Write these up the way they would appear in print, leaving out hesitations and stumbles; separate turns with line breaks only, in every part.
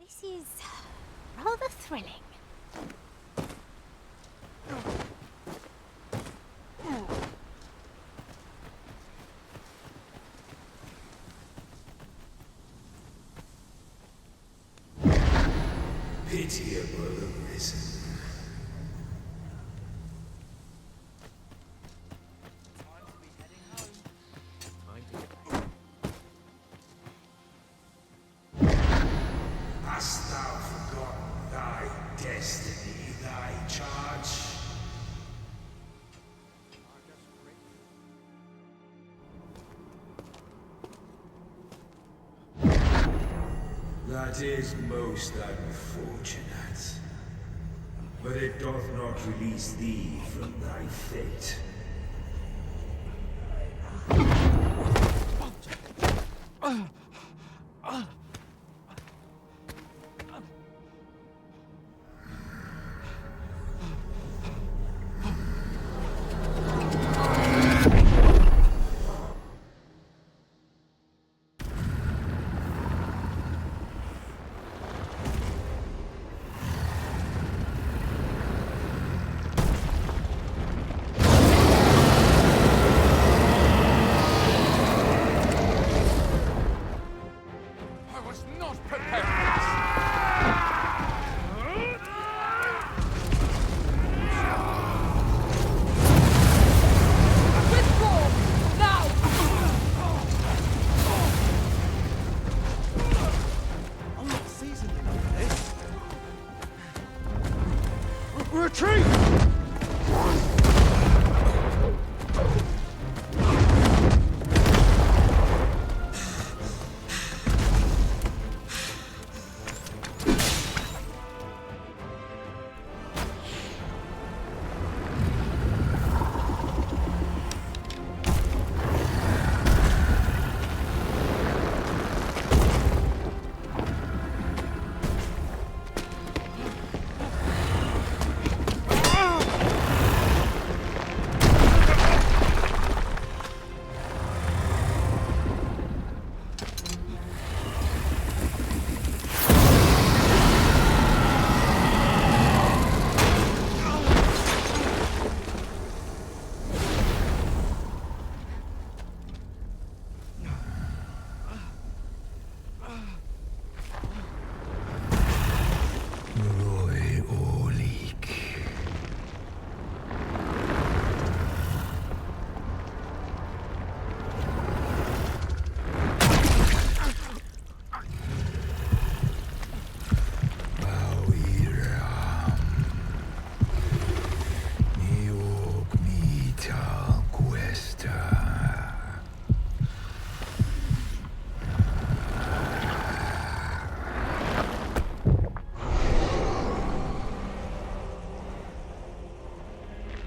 This is rather thrilling.
Pitiable arisen. Hast thou forgotten thy destiny, thy charge? That is most unfortunate. But it doth not release thee from thy fate.
Retreat!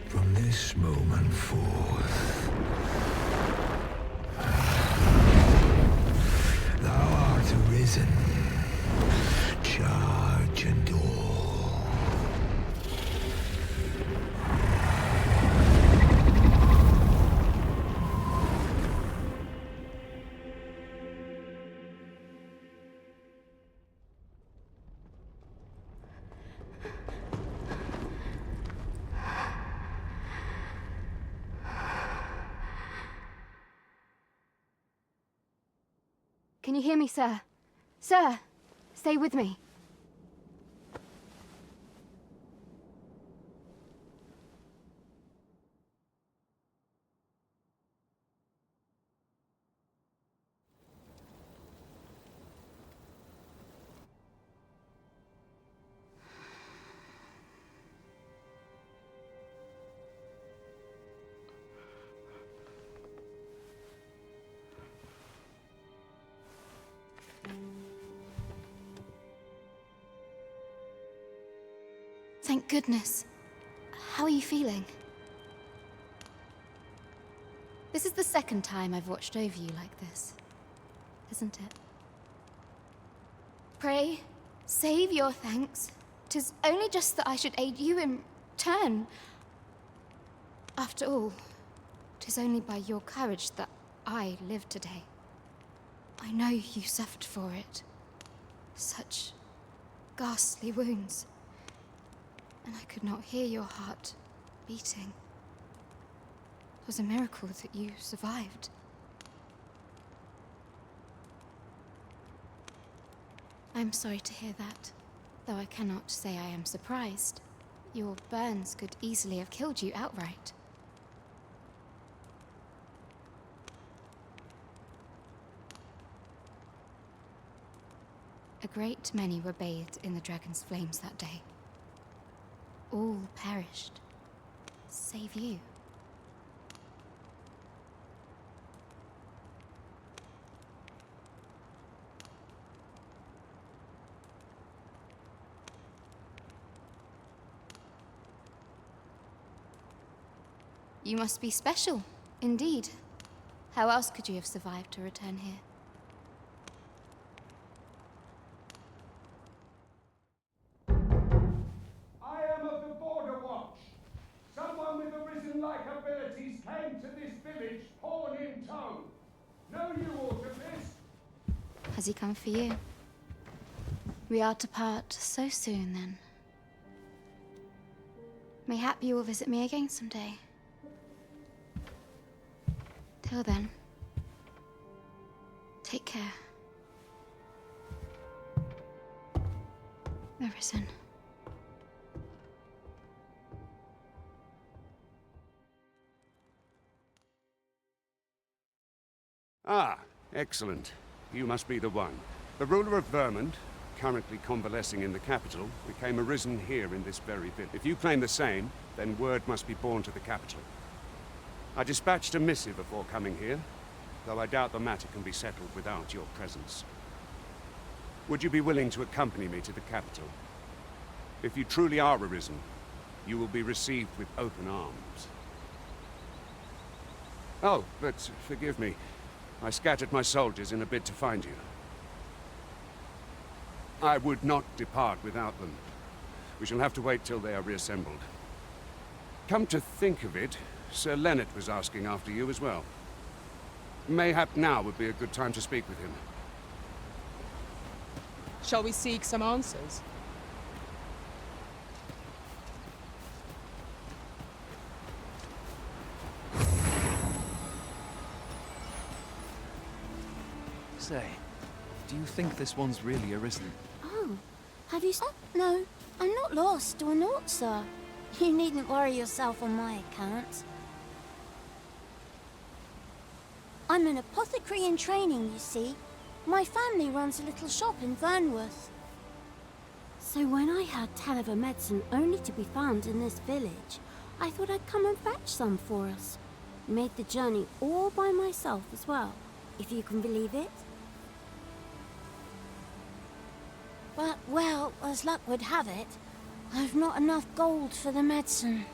From this moment forth, thou art arisen, charge and all.
Can you hear me, sir? Sir, stay with me. Thank goodness. How are you feeling? This is the second time I've watched over you like this, isn't it? Pray, save your thanks. 'Tis only just that I should aid you in turn. After all, 'tis only by your courage that I live today. I know you suffered for it. Such ghastly wounds, and I could not hear your heart beating. It was a miracle that you survived. I'm sorry to hear that, though I cannot say I am surprised. Your burns could easily have killed you outright. A great many were bathed in the dragon's flames that day. All perished, save you. You must be special, indeed. How else could you have survived to return here?
I am of the Border Watch. Someone with arisen-like abilities came to this village, horn in tow. Know you aught of this?
Has he come for you? We are to part so soon, then. Mayhap you will visit me again someday. Till then, take care. Arisen.
Ah, excellent. You must be the one. The ruler of Vermont, currently convalescing in the capital, became arisen here in this very village. If you claim the same, then word must be borne to the capital. I dispatched a missive before coming here, though I doubt the matter can be settled without your presence. Would you be willing to accompany me to the capital? If you truly are arisen, you will be received with open arms. Oh, but forgive me. I scattered my soldiers in a bid to find you. I would not depart without them. We shall have to wait till they are reassembled. Come to think of it, Sir Leonard was asking after you as well. Mayhap now would be a good time to speak with him.
Shall we seek some answers?
Say, do you think this one's really arisen?
Oh, have you... Oh, no, I'm not lost or naught, sir. You needn't worry yourself on my account. I'm an apothecary in training, you see. My family runs a little shop in Vernworth. So when I heard tell of a medicine only to be found in this village, I thought I'd come and fetch some for us. Made the journey all by myself as well, if you can believe it. But, well, as luck would have it, I've not enough gold for the medicine.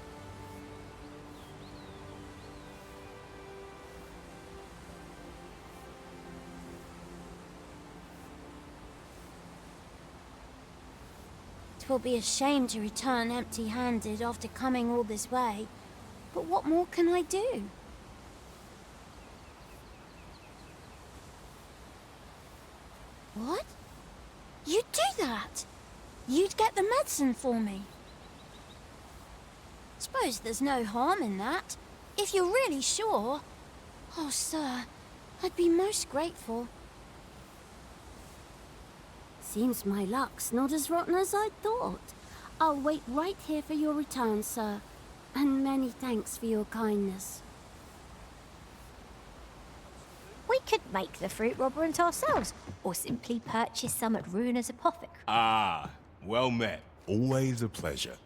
Twill be a shame to return empty-handed after coming all this way. But what more can I do? What? You'd do that? You'd get the medicine for me? Suppose there's no harm in that, if you're really sure. Oh, sir, I'd be most grateful. Seems my luck's not as rotten as I'd thought. I'll wait right here for your return, sir. And many thanks for your kindness.
We could make the fruit robberant ourselves, or simply purchase some at Runa's apothecary.
Ah, well met. Always a pleasure.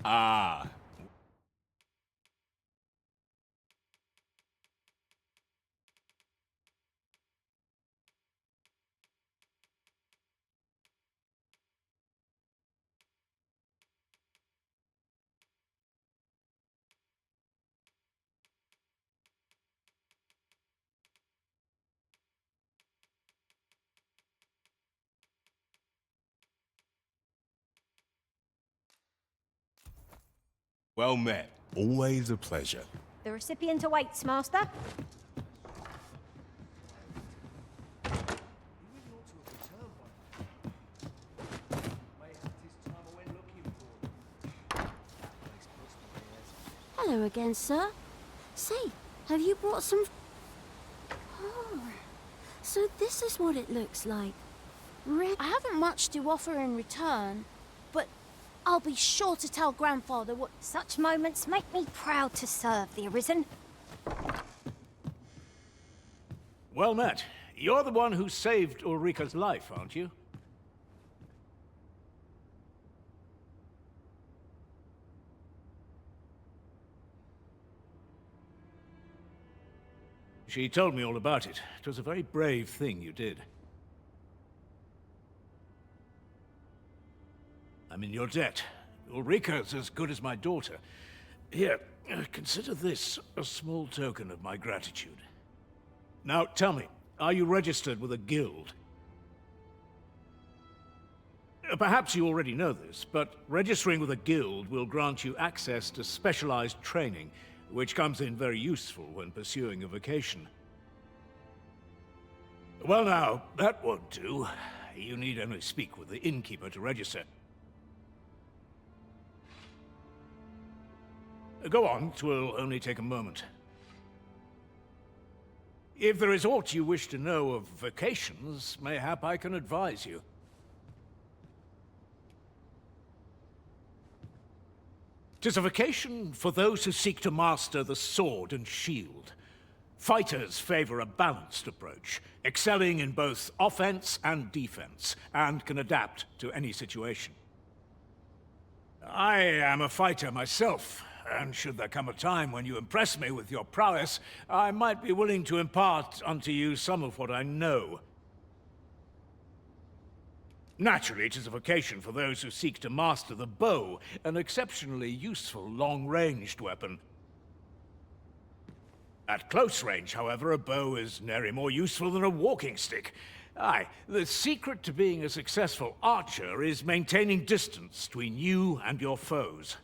Ah, Well met. Always a pleasure.
The recipient awaits, Master.
Hello again, sir. Say, have you brought some... Oh, so this is what it looks like. I haven't much to offer in return, but I'll be sure to tell Grandfather what...
Such moments make me proud to serve the Arisen.
Well met. You're the one who saved Ulrika's life, aren't you? She told me all about it. It was a very brave thing you did. I'm in your debt. Ulrika's as good as my daughter. Here, consider this a small token of my gratitude. Now, tell me, are you registered with a guild? Perhaps you already know this, but registering with a guild will grant you access to specialized training, which comes in very useful when pursuing a vocation. Well now, that won't do. You need only speak with the innkeeper to register. Go on, 'twill only take a moment. If there is aught you wish to know of vocations, mayhap I can advise you. 'Tis a vocation for those who seek to master the sword and shield. Fighters favor a balanced approach, excelling in both offense and defense, and can adapt to any situation. I am a fighter myself, and should there come a time when you impress me with your prowess, I might be willing to impart unto you some of what I know. Naturally, it is a vocation for those who seek to master the bow, an exceptionally useful long-ranged weapon. At close range, however, a bow is nary more useful than a walking stick. Aye, the secret to being a successful archer is maintaining distance between you and your foes.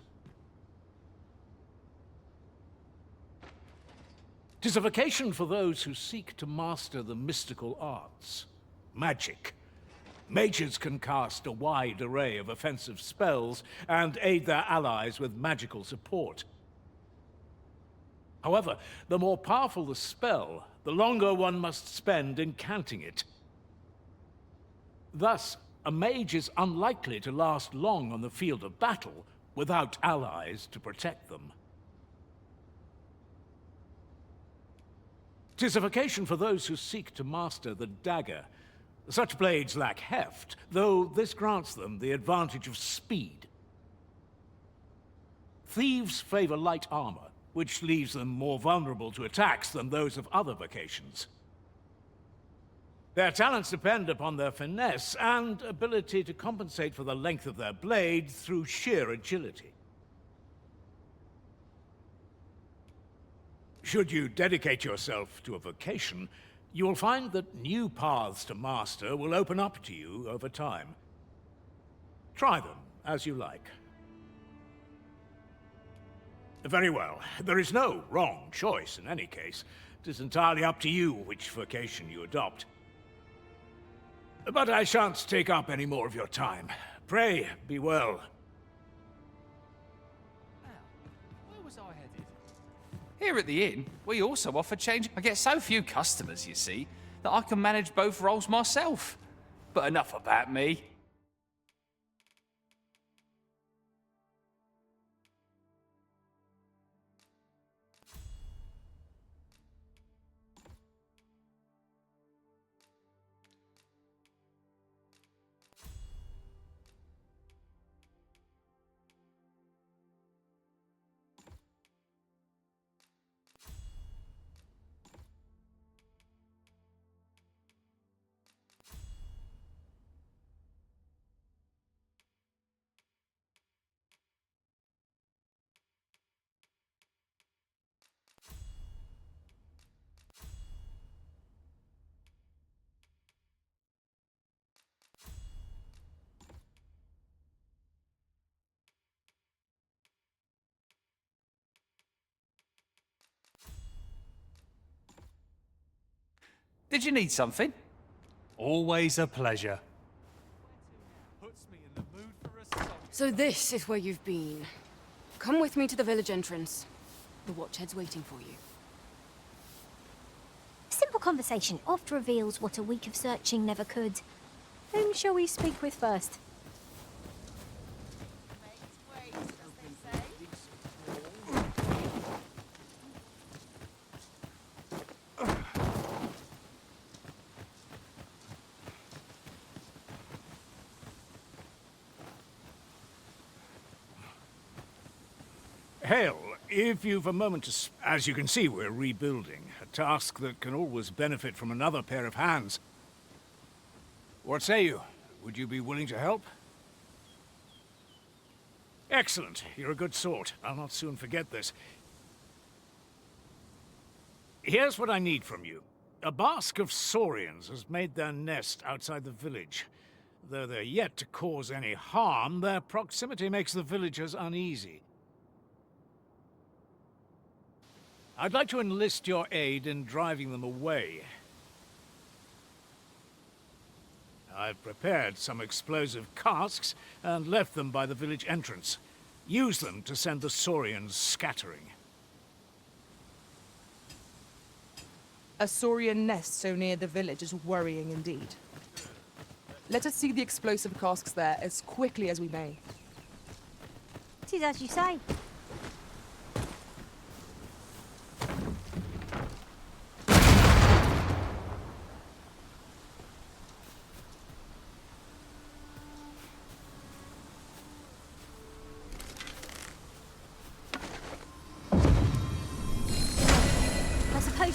'Tis a vocation for those who seek to master the mystical arts. Magic. Mages can cast a wide array of offensive spells and aid their allies with magical support. However, the more powerful the spell, the longer one must spend incanting it. Thus, a mage is unlikely to last long on the field of battle without allies to protect them. 'Tis a vocation for those who seek to master the dagger. Such blades lack heft, though this grants them the advantage of speed. Thieves favor light armor, which leaves them more vulnerable to attacks than those of other vocations. Their talents depend upon their finesse and ability to compensate for the length of their blade through sheer agility. Should you dedicate yourself to a vocation, you will find that new paths to master will open up to you over time. Try them as you like. Very well. There is no wrong choice in any case. It is entirely up to you which vocation you adopt. But I shan't take up any more of your time. Pray, be well.
Where was I headed? Here at the inn, we also offer change. I get so few customers, you see, that I can manage both roles myself. But enough about me. Did you need something?
Always a pleasure.
So this is where you've been. Come with me to the village entrance. The Watchhead's waiting for you.
Simple conversation oft reveals what a week of searching never could. Whom shall we speak with first?
Hale, if you've a moment to... As you can see, we're rebuilding. A task that can always benefit from another pair of hands. What say you? Would you be willing to help? Excellent. You're a good sort. I'll not soon forget this. Here's what I need from you. A basque of saurians has made their nest outside the village. Though they're yet to cause any harm, their proximity makes the villagers uneasy. I'd like to enlist your aid in driving them away. I've prepared some explosive casks and left them by the village entrance. Use them to send the saurians scattering.
A saurian nest so near the village is worrying indeed. Let us see the explosive casks there as quickly as we may.
It is as you say.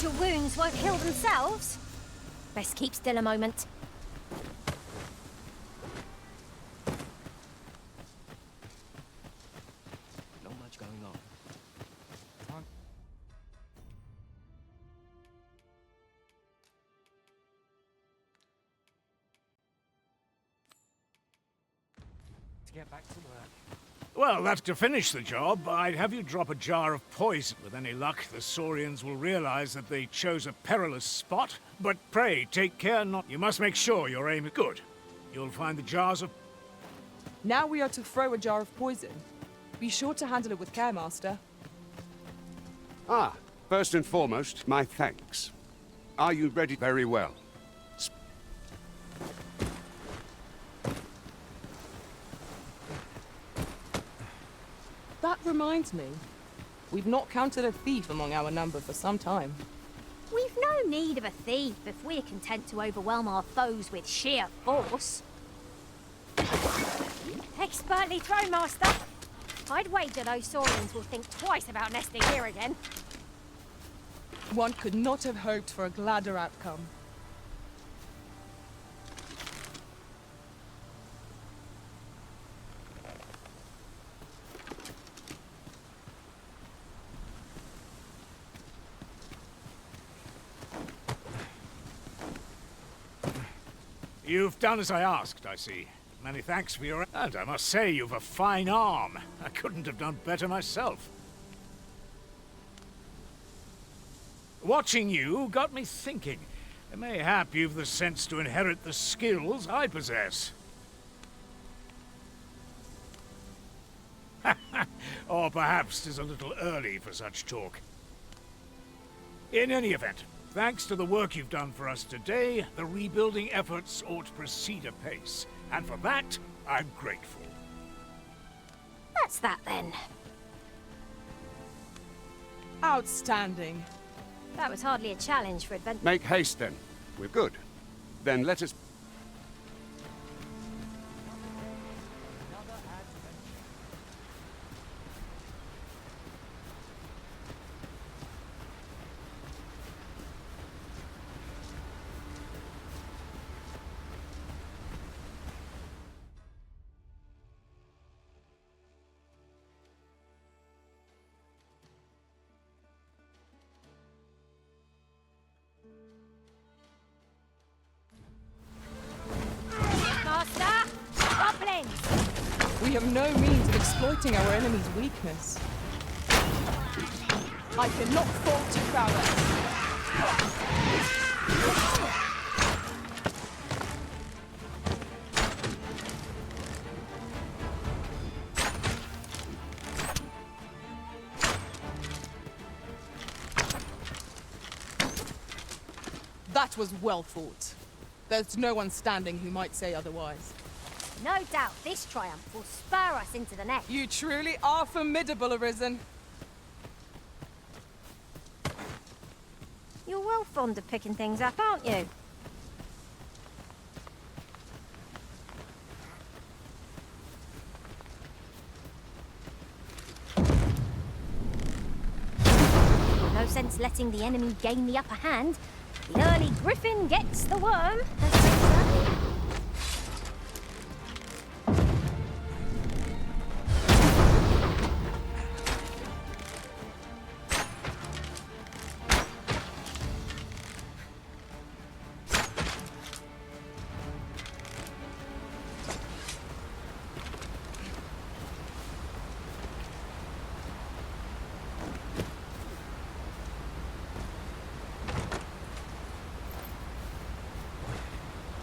Your wounds won't heal themselves. Best keep still a moment.
Not much going on. To get back to work.
Well, that's to finish the job. I'd have you drop a jar of poison. With any luck, the saurians will realize that they chose a perilous spot. But pray, take care not... You must make sure your aim is good. You'll find the jars of...
Now we are to throw a jar of poison. Be sure to handle it with care, Master.
Ah, first and foremost, my thanks. Are you ready? Very well.
That reminds me. We've not counted a thief among our number for some time.
We've no need of a thief if we're content to overwhelm our foes with sheer force. Expertly thrown, Master. I'd wager those saurians will think twice about nesting here again.
One could not have hoped for a gladder outcome.
You've done as I asked, I see. Many thanks for your... And I must say, you've a fine arm. I couldn't have done better myself. Watching you got me thinking. Mayhap you've the sense to inherit the skills I possess. Or perhaps 'tis a little early for such talk. In any event, thanks to the work you've done for us today, the rebuilding efforts ought to proceed apace. And for that, I'm grateful.
That's that then.
Outstanding.
That was hardly a challenge for adventure.
Make haste then. We're good. Then let us...
We have no means of exploiting our enemy's weakness. I cannot fault your prowess. That was well fought. There's no one standing who might say otherwise.
No doubt this triumph will spur us into the next.
You truly are formidable, Arisen.
You're well fond of picking things up, aren't you? No sense letting the enemy gain the upper hand. The early griffin gets the worm, as they say.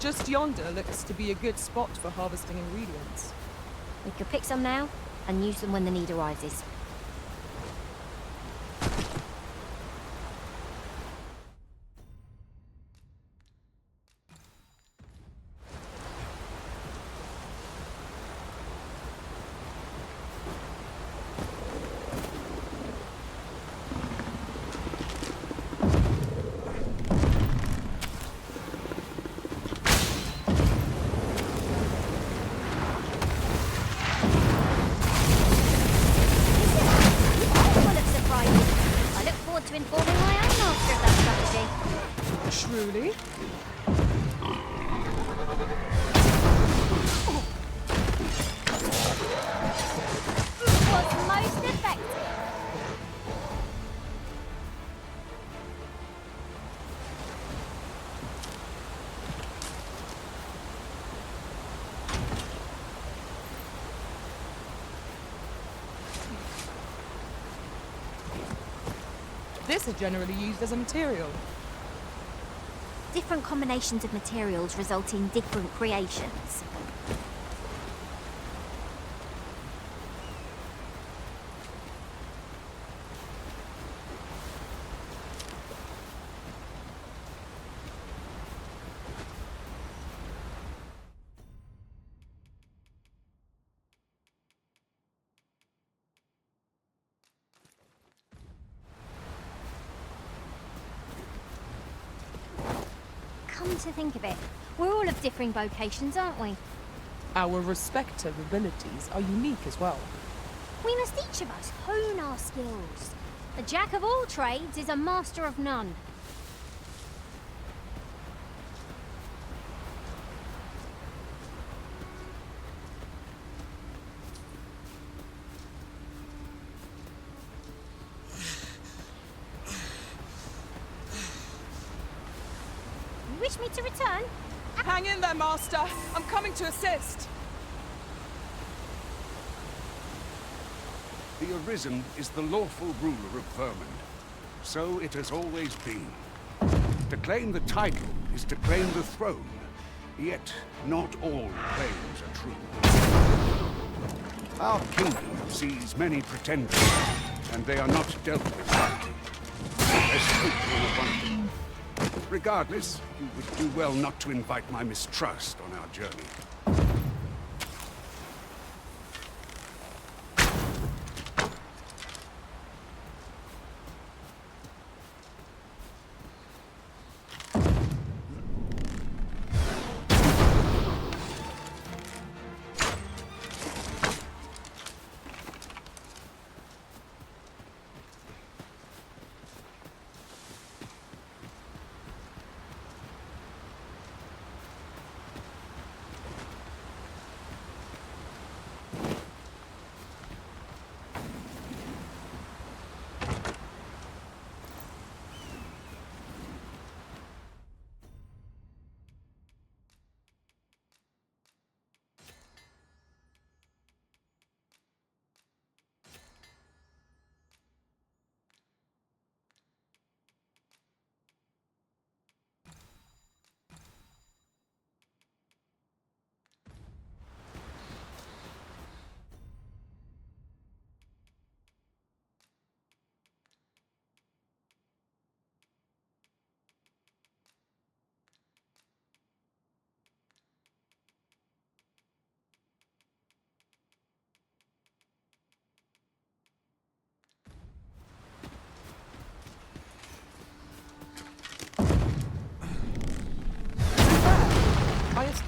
Just yonder looks to be a good spot for harvesting ingredients.
We could pick some now and use them when the need arises. To informing my own master of that strategy.
Truly?
Was most effective.
This is generally used as a material.
Different combinations of materials result in different creations. Come to think of it, we're all of differing vocations, aren't we?
Our respective abilities are unique as well.
We must each of us hone our skills. A jack of all trades is a master of none. You wish me to return?
Hang in there, Master. I'm coming to assist.
The Arisen is the lawful ruler of Vermund. So it has always been. To claim the title is to claim the throne. Yet, not all claims are true. Our kingdom sees many pretenders, and they are not dealt with lightly. There's hope in abundance. Regardless, you would do well not to invite my mistrust on our journey.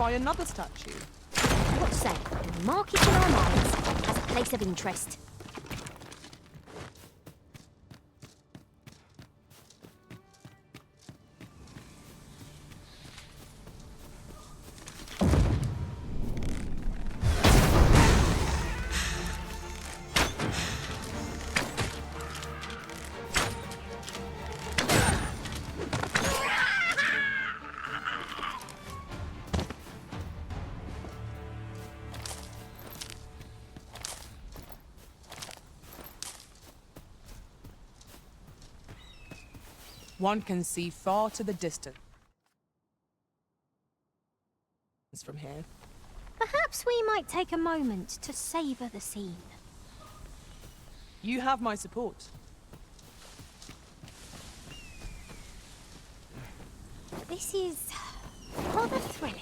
by another statue.
What say? We mark it in our minds as a place of interest.
One can see far to the distance from here.
Perhaps we might take a moment to savor the scene.
You have my support.
This is rather thrilling.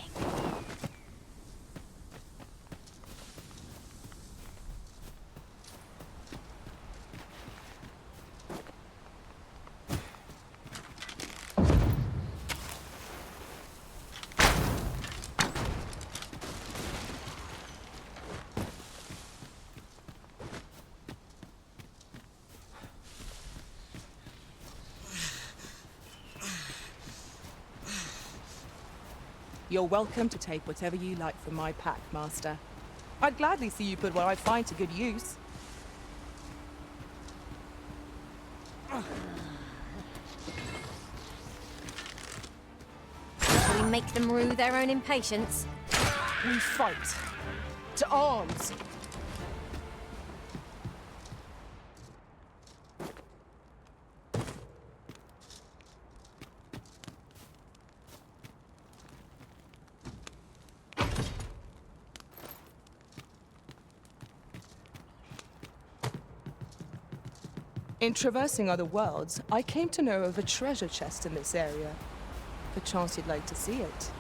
You're welcome to take whatever you like from my pack, Master. I'd gladly see you put what I find to good use.
Shall we make them rue their own impatience?
We fight. To arms! In traversing other worlds, I came to know of a treasure chest in this area. Perchance you'd like to see it.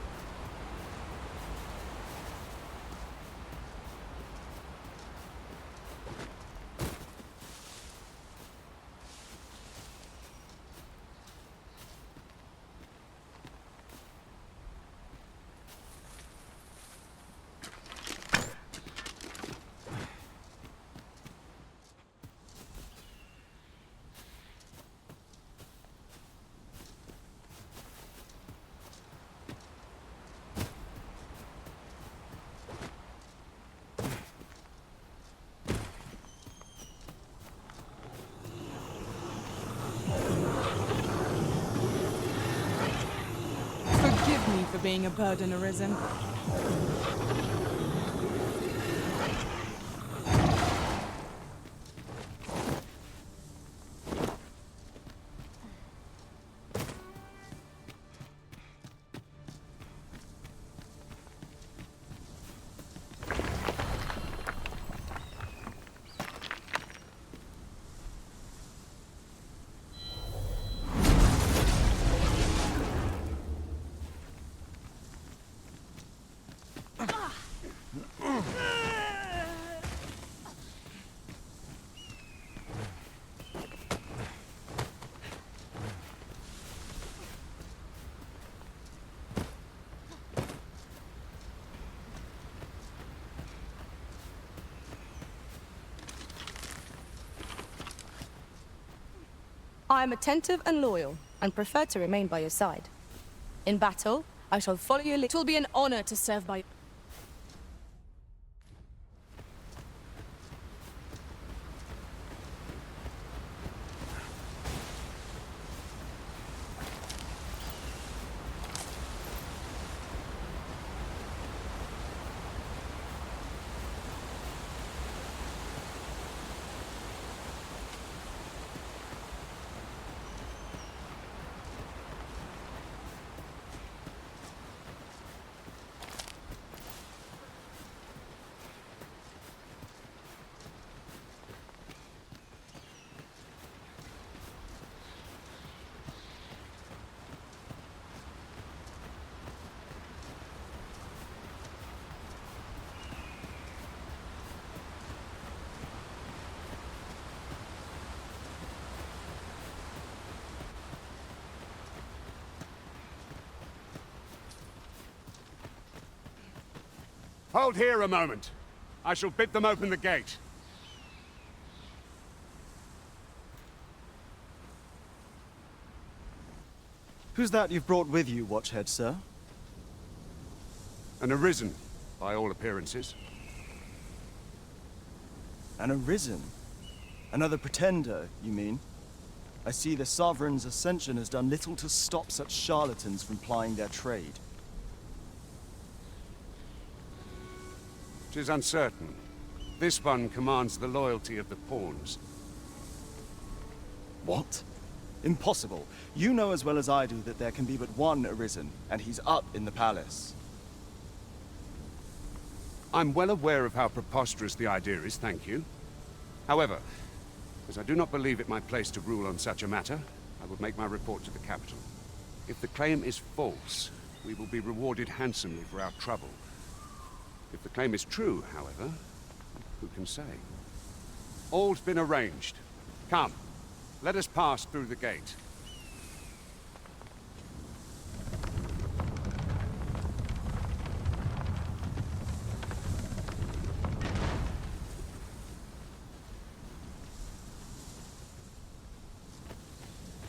Forgive me for being a burden arisen.
I am attentive and loyal, and prefer to remain by your side. In battle, I shall follow your lead. It will be an honor to serve by...
Hold here a moment. I shall bid them open the gate.
Who's that you've brought with you, Watchhead, sir?
An Arisen, by all appearances.
An Arisen? Another pretender, you mean? I see the Sovereign's ascension has done little to stop such charlatans from plying their trade.
'Tis uncertain. This one commands the loyalty of the pawns.
What? Impossible. You know as well as I do that there can be but one Arisen, and he's up in the palace.
I'm well aware of how preposterous the idea is, thank you. However, as I do not believe it my place to rule on such a matter, I will make my report to the capital. If the claim is false, we will be rewarded handsomely for our trouble. If the claim is true, however, who can say? All's been arranged. Come, let us pass through the gate.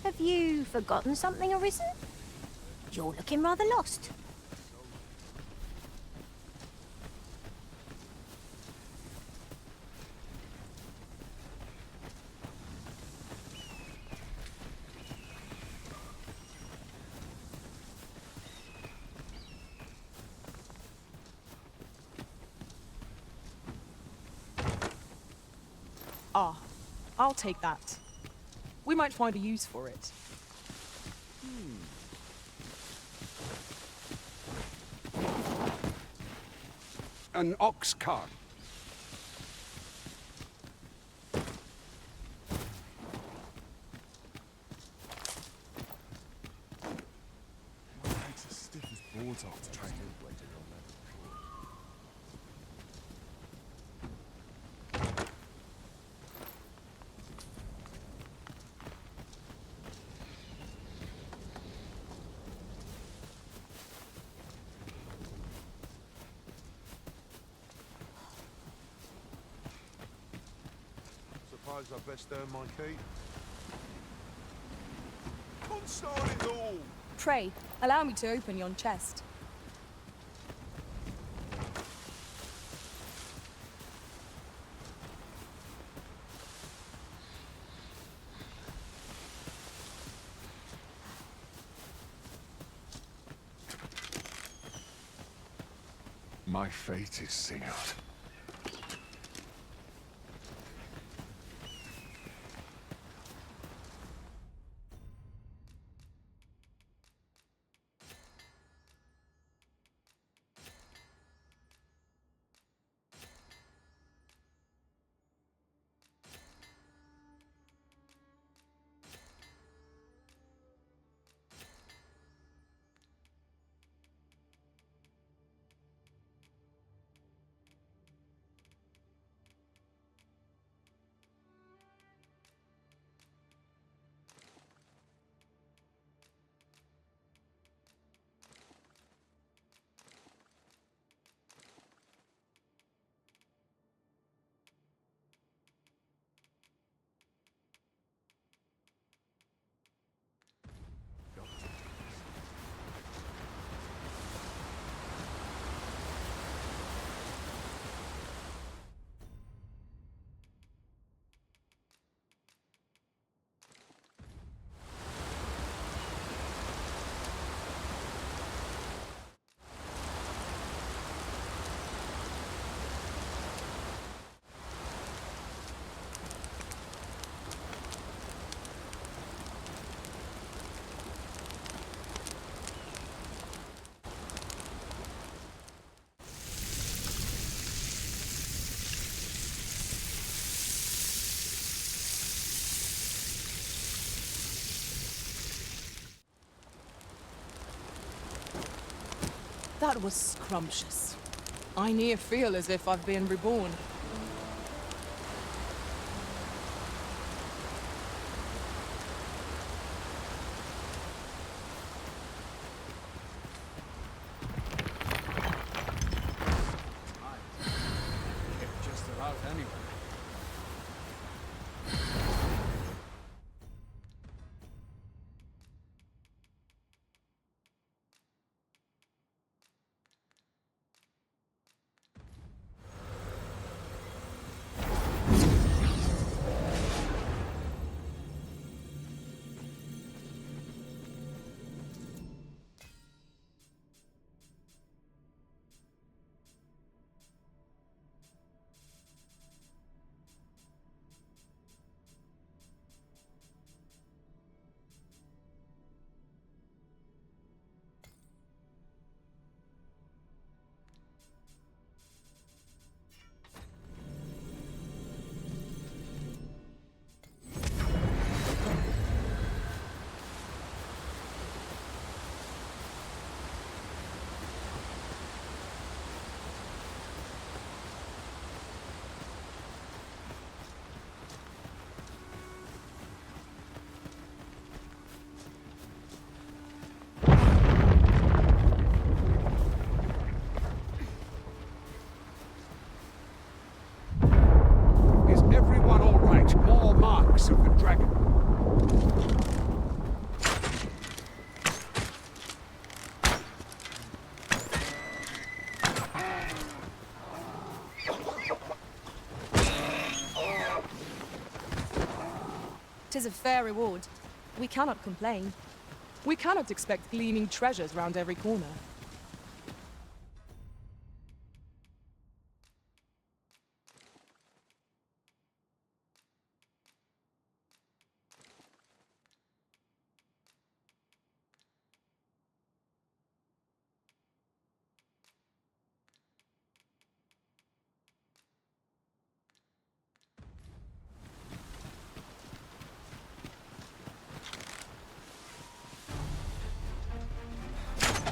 Have you forgotten something, Arisen? You're looking rather lost.
Ah, I'll take that. We might find a use for it.
An ox cart.
Takes as stiff as boards off to try and suppose I best earn my keep. Consign it all!
Pray, allow me to open yon chest.
My fate is sealed.
That was scrumptious. I near feel as if I've been reborn.
marks of the dragon.
Tis a fair reward. We cannot complain. We cannot expect gleaming treasures round every corner.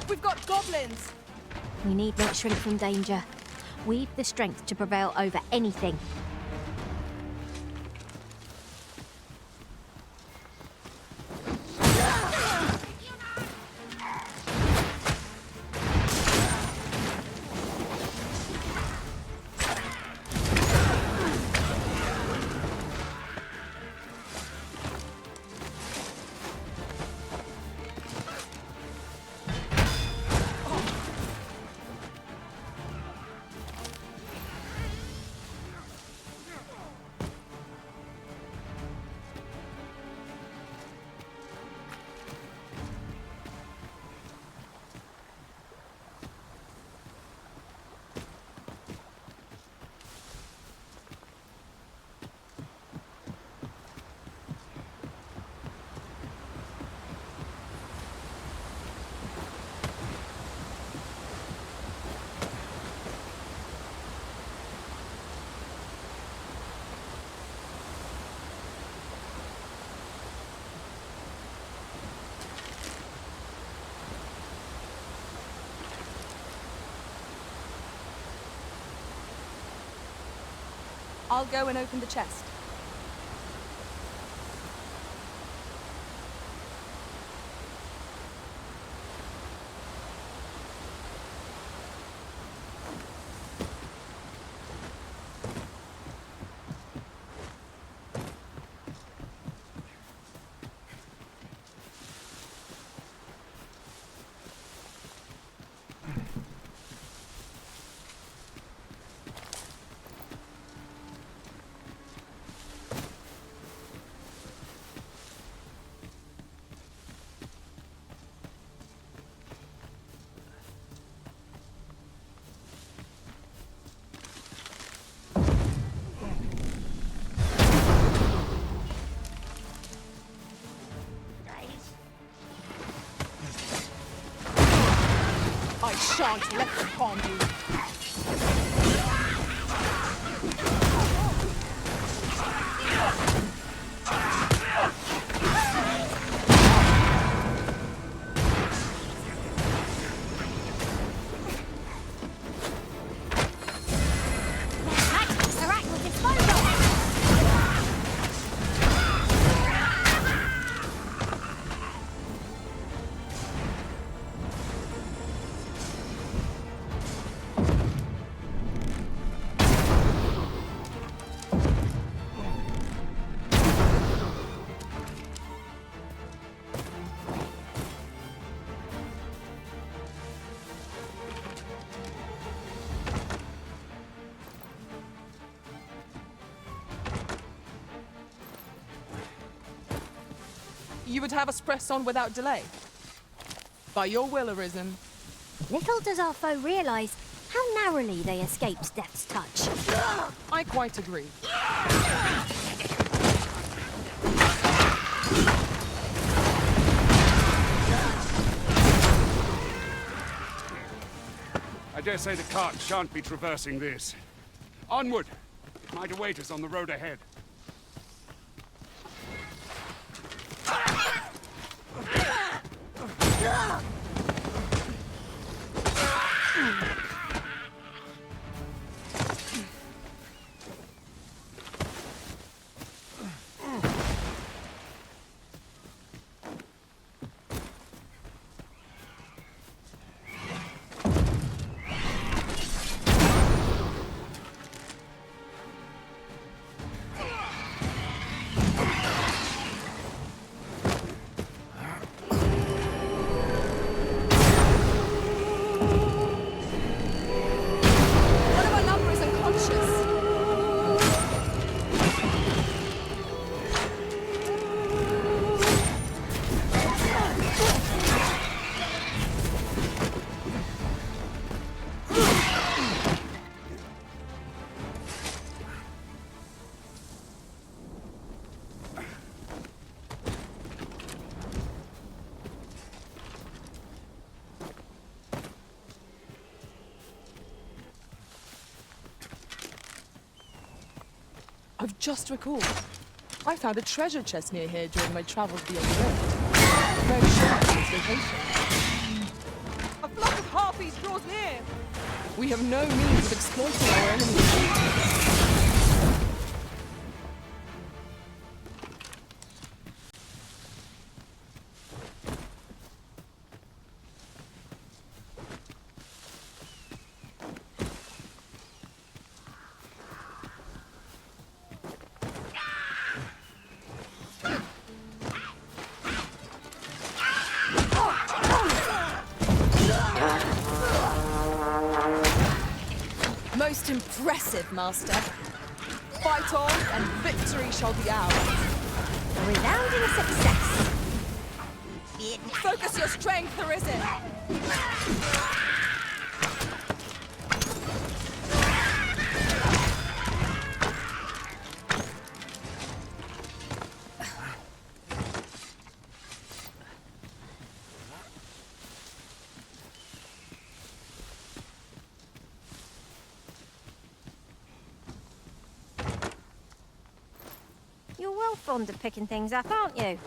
We've got goblins!
We need not shrink from danger. We've the strength to prevail over anything.
I'll go and open the chest. I shan't let them harm you. You would have us press on without delay? By your will, Arisen.
Little does our foe realise how narrowly they escaped death's touch.
I quite agree.
I dare say the cart shan't be traversing this. Onward! It might await us on the road ahead.
I've just recalled. I found a treasure chest near here during my travels beyond the rift. Very sure of its location. A flock of harpies draws near! We have no means of exploiting our enemies. Most impressive, Master. Fight on, and victory shall be ours.
A resounding success.
Focus your strength, Arisen.
You're well fond of picking things up, aren't you?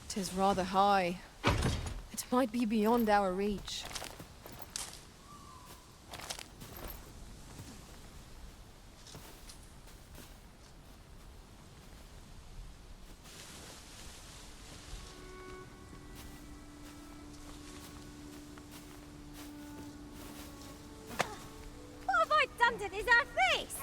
Tis rather high. It might be beyond our reach.
What have I done to deserve this?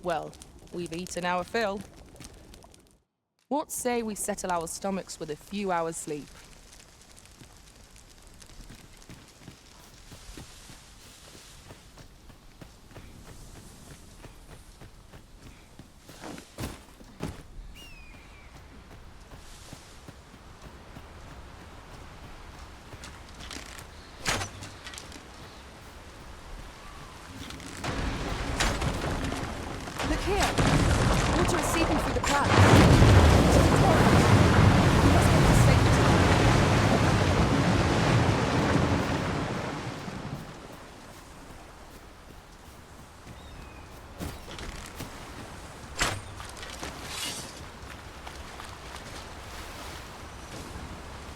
Well, we've eaten our fill. What say we settle our stomachs with a few hours' sleep? Look here! Water is seeping through the cracks. It's a torrent. We must get to safety.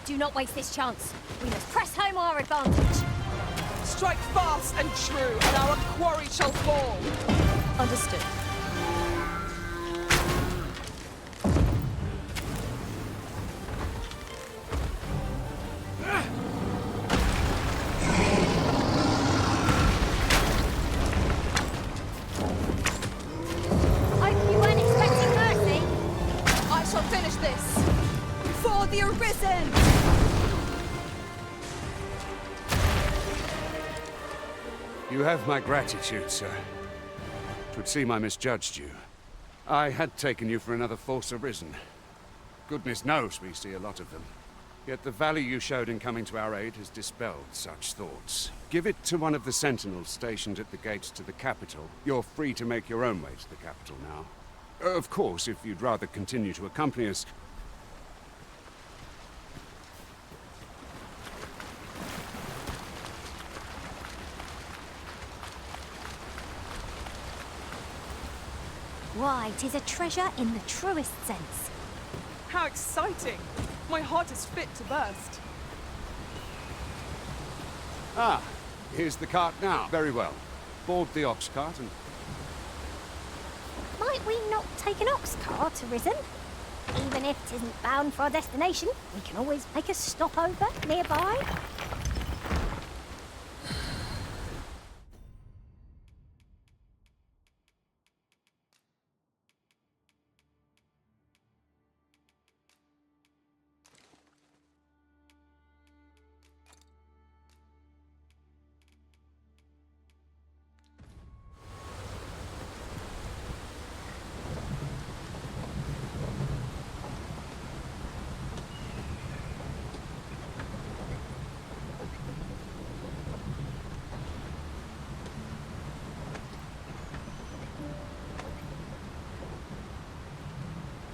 Do not waste this chance. We must press home our advantage.
Strike fast and true, and our quarry shall fall. Understood.
Hope you weren't expecting mercy.
I shall finish this.
You have my gratitude, sir. 'Twould seem I misjudged you. I had taken you for another Force Arisen. Goodness knows we see a lot of them. Yet the value you showed in coming to our aid has dispelled such thoughts. Give it to one of the sentinels stationed at the gates to the capital. You're free to make your own way to the capital now. Of course, if you'd rather continue to accompany us...
Why, 'tis a treasure in the truest sense.
How exciting! My heart is fit to burst.
Ah, here's the cart now. Very well. Board the ox cart and...
Might we not take an ox cart, Arisen? Even if 'tisn't bound for our destination, we can always make a stopover nearby.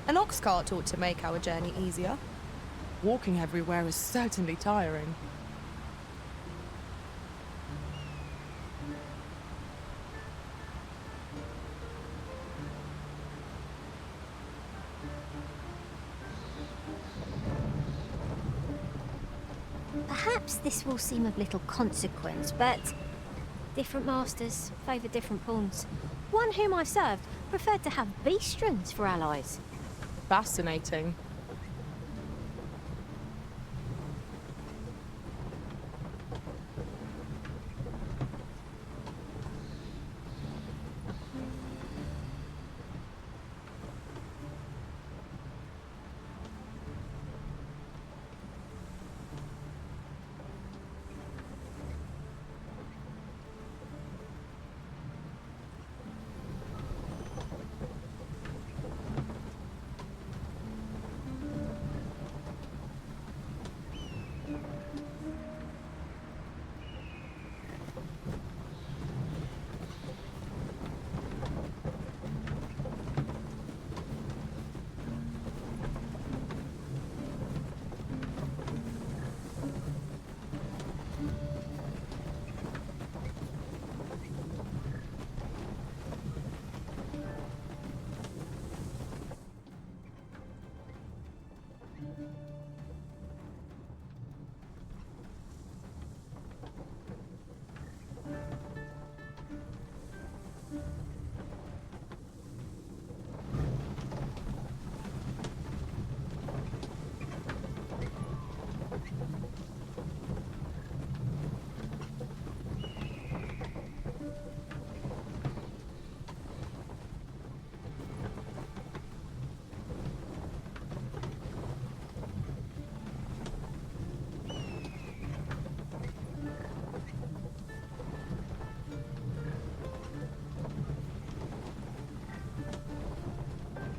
An ox cart ought to make our journey easier. Walking everywhere is certainly tiring.
Perhaps this will seem of little consequence, but different masters favour different pawns. One whom I've served preferred to have beastrons for allies.
Fascinating.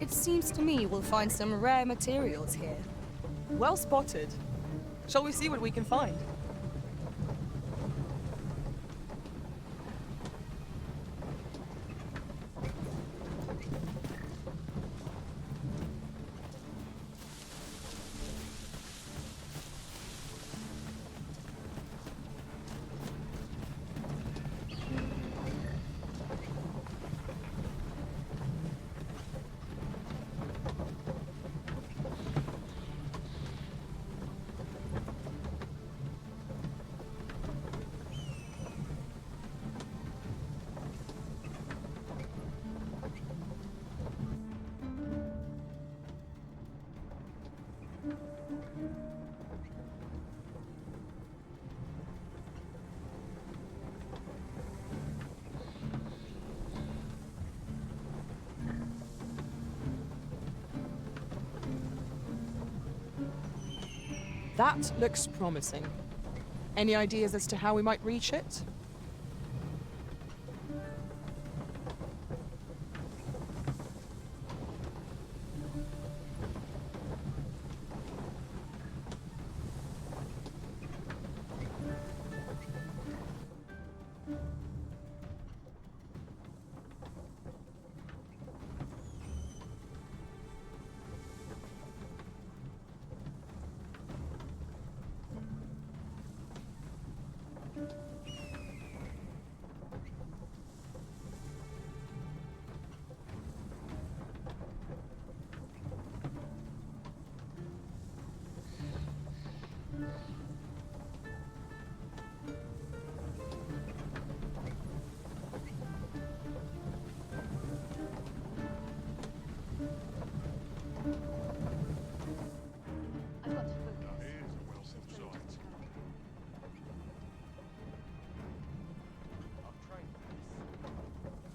It seems to me we'll find some rare materials here. Well spotted. Shall we see what we can find? That looks promising. Any ideas as to how we might reach it?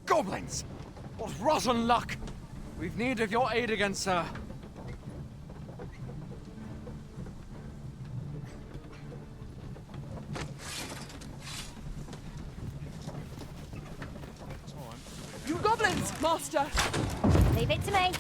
Goblins! What rotten luck! We've need of your aid again, sir.
You goblins, master!
Leave it to me.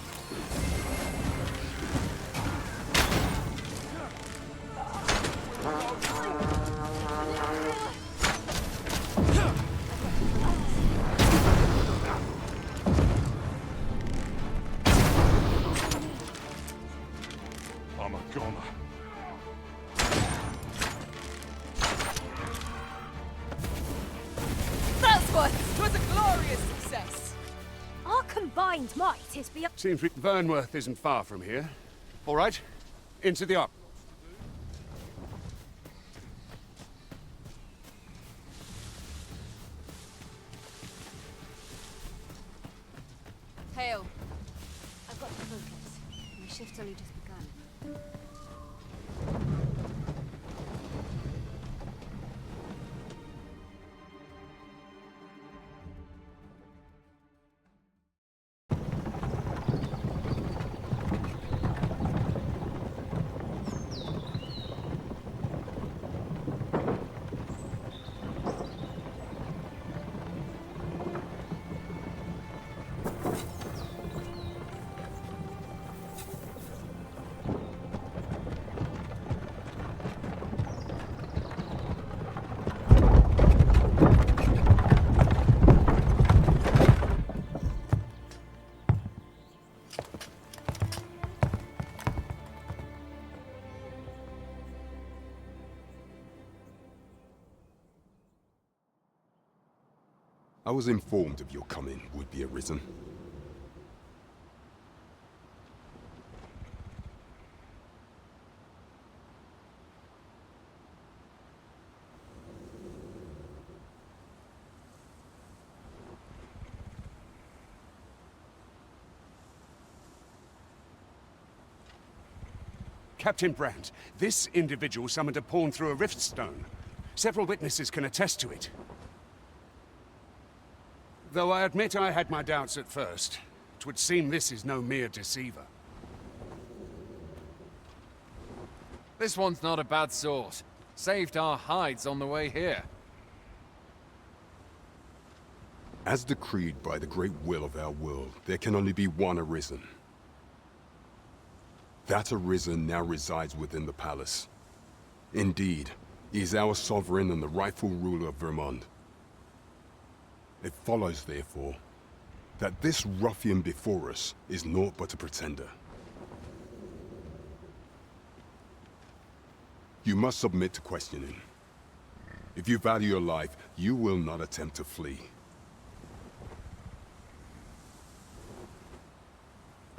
I'm a goner.
That's what! It was a glorious success!
Our combined might is beyond...
Seems Vernworth isn't far from here. All right, into the op.
Hail.
I've got to focus. My shift's only just begun.
I was informed of your coming, would-be Arisen.
Captain Brandt, this individual summoned a pawn through a rift stone. Several witnesses can attest to it. Though I admit I had my doubts at first, 'twould seem this is no mere deceiver.
This one's not a bad sort. Saved our hides on the way here.
As decreed by the great will of our world, there can only be one Arisen. That Arisen now resides within the palace. Indeed, he is our sovereign and the rightful ruler of Vermont. It follows, therefore, that this ruffian before us is naught but a pretender. You must submit to questioning. If you value your life, you will not attempt to flee.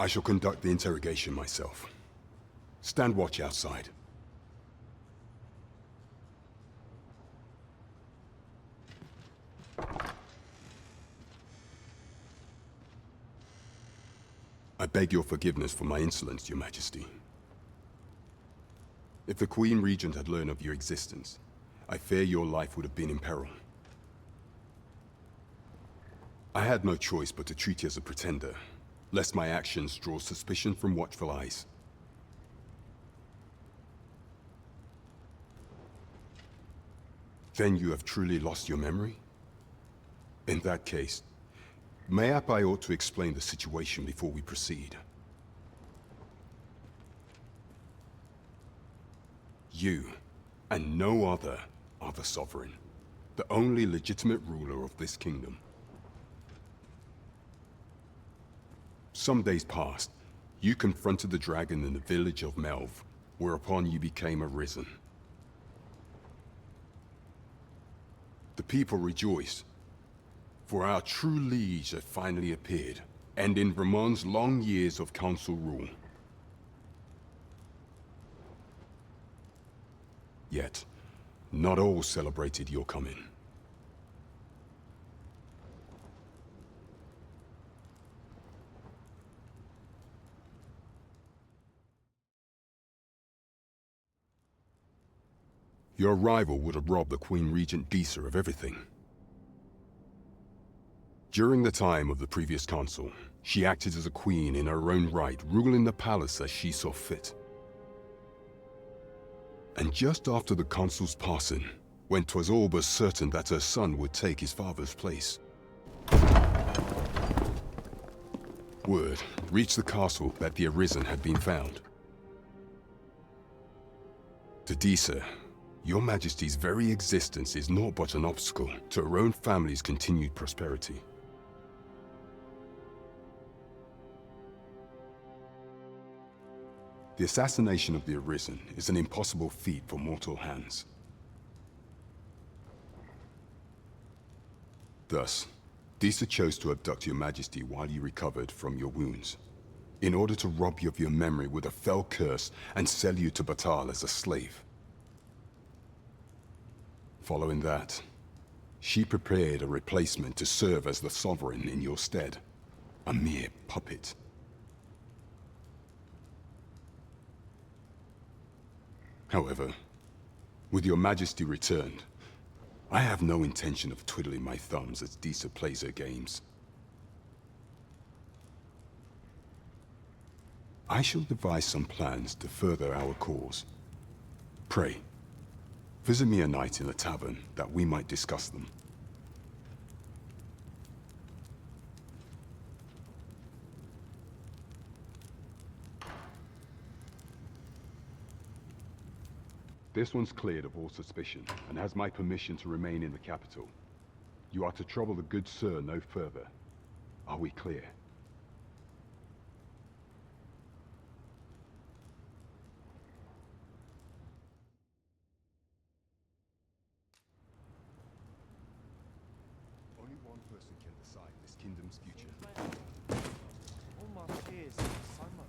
I shall conduct the interrogation myself. Stand watch outside. I beg your forgiveness for my insolence, Your Majesty. If the Queen Regent had learned of your existence, I fear your life would have been in peril. I had no choice but to treat you as a pretender, lest my actions draw suspicion from watchful eyes. Then you have truly lost your memory? In that case, mayhap I ought to explain the situation before we proceed. You, and no other, are the Sovereign, the only legitimate ruler of this kingdom. Some days past, you confronted the dragon in the village of Melv, whereupon you became arisen. The people rejoiced, for our true liege had finally appeared, ending Vermon's long years of council rule. Yet, not all celebrated your coming. Your arrival would have robbed the Queen Regent Disa of everything. During the time of the previous consul, she acted as a queen in her own right, ruling the palace as she saw fit. And just after the consul's passing, when 'twas all but certain that her son would take his father's place, word reached the castle that the Arisen had been found. To Disa, Your Majesty's very existence is naught but an obstacle to her own family's continued prosperity. The assassination of the Arisen is an impossible feat for mortal hands. Thus, Disa chose to abduct Your Majesty while you recovered from your wounds, in order to rob you of your memory with a fell curse and sell you to Batal as a slave. Following that, she prepared a replacement to serve as the Sovereign in your stead, a mere puppet. However, with Your Majesty returned, I have no intention of twiddling my thumbs as Disa plays her games. I shall devise some plans to further our cause. Pray, visit me a night in the tavern that we might discuss them. This one's cleared of all suspicion, and has my permission to remain in the capital. You are to trouble the good sir no further. Are we clear? Only one person can decide this kingdom's future.
All my fears are so much.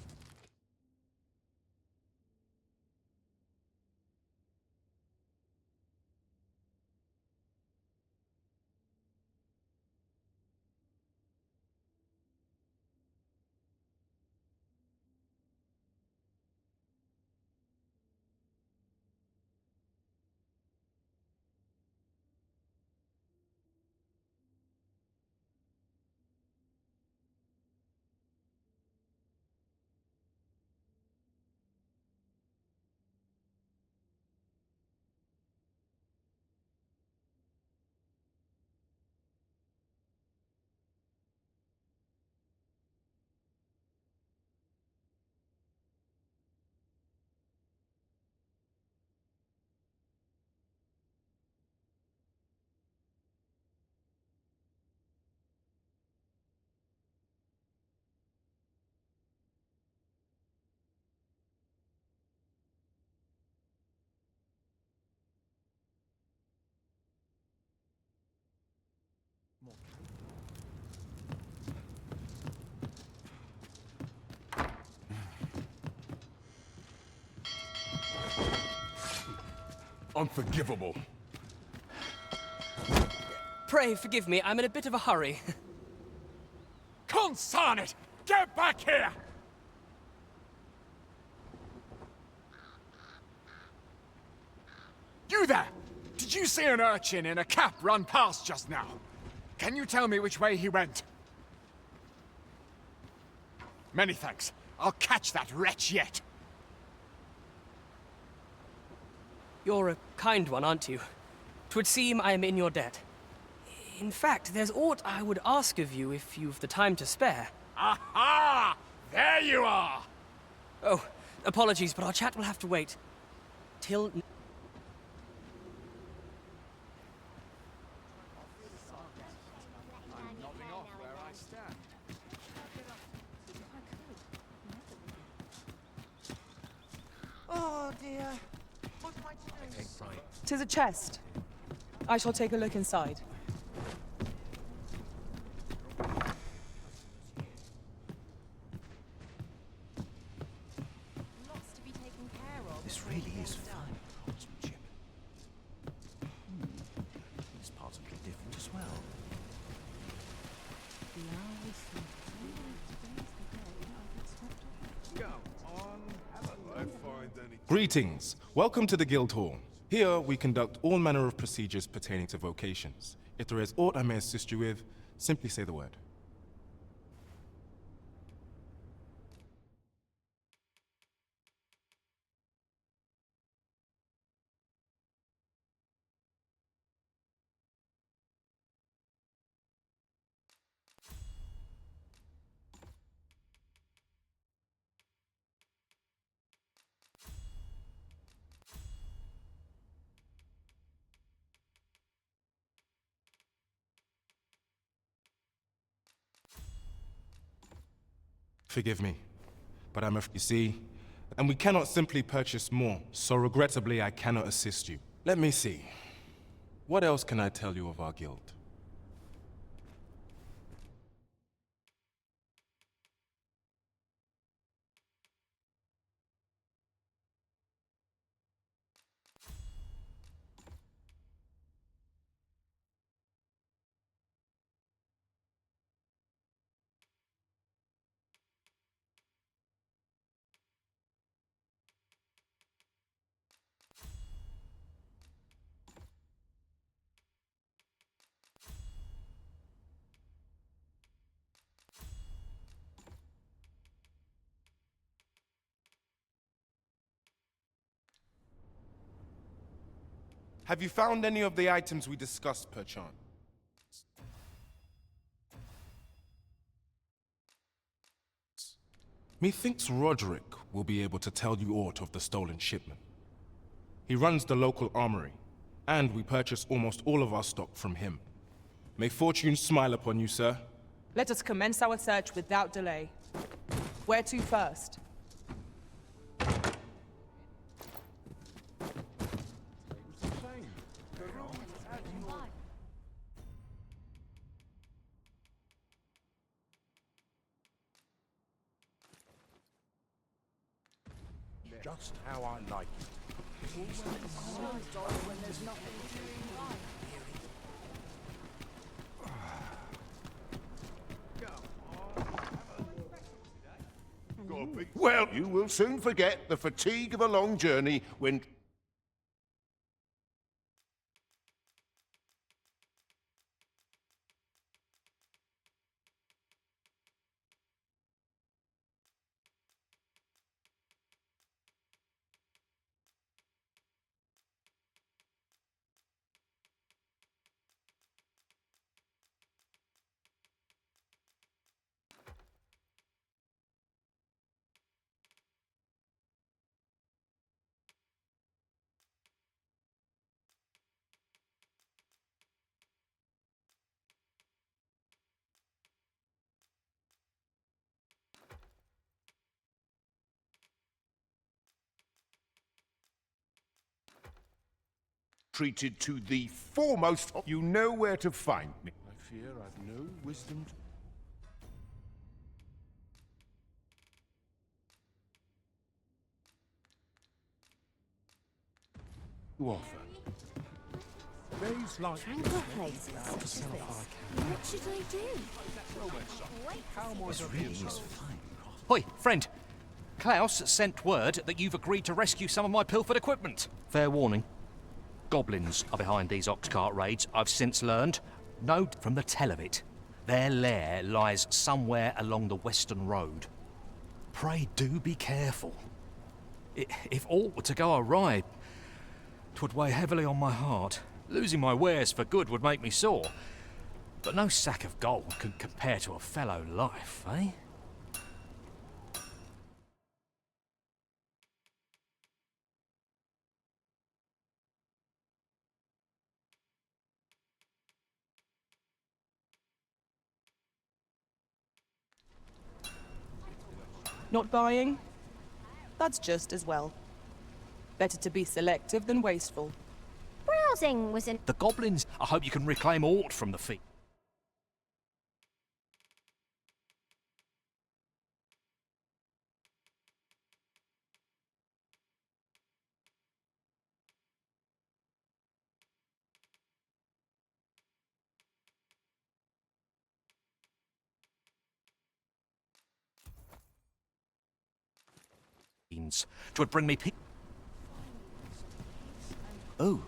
Unforgivable.
Pray forgive me, I'm in a bit of a hurry.
Consign it! Get back here! You there! Did you see an urchin in a cap run past just now? Can you tell me which way he went? Many thanks. I'll catch that wretch yet.
You're a kind one, aren't you? 'Twould seem I am in your debt. In fact, there's aught I would ask of you if you've the time to spare.
Aha! There you are!
Oh, apologies, but our chat will have to wait. Till...
Oh dear. What am I to do? 'Tis a chest. I shall take a look inside.
Lots to be taken care of.
This really is fine craftsmanship. This part's a little different as well.
Greetings. Welcome to the Guild Hall. Here, we conduct all manner of procedures pertaining to vocations. If there is aught I may assist you with, simply say the word. Forgive me, but you see, and we cannot simply purchase more, so regrettably I cannot assist you. Let me see. What else can I tell you of our guild? Have you found any of the items we discussed, perchance? Methinks Roderick will be able to tell you aught of the stolen shipment. He runs the local armory, and we purchase almost all of our stock from him. May fortune smile upon you, sir.
Let us commence our search without delay. Where to first?
Just how I like it.
Well, you will soon forget the fatigue of a long journey when... treated to the foremost... You know where to find me. I fear I've no wisdom to offer. Days like
Tranquil places such as this. What should I do?
This really is fine.
Hoi, friend. Klaus sent word that you've agreed to rescue some of my pilfered equipment. Fair warning. Goblins are behind these ox cart raids, I've since learned. No, from the tell of it. Their lair lies somewhere along the western road. Pray do be careful. If aught were to go awry, 'twould weigh heavily on my heart. Losing my wares for good would make me sore. But no sack of gold can compare to a fellow life, eh?
Not buying? That's just as well. Better to be selective than wasteful.
Browsing was an...
The goblins, I hope you can reclaim aught from the feet. Twould bring me peace.
Oh,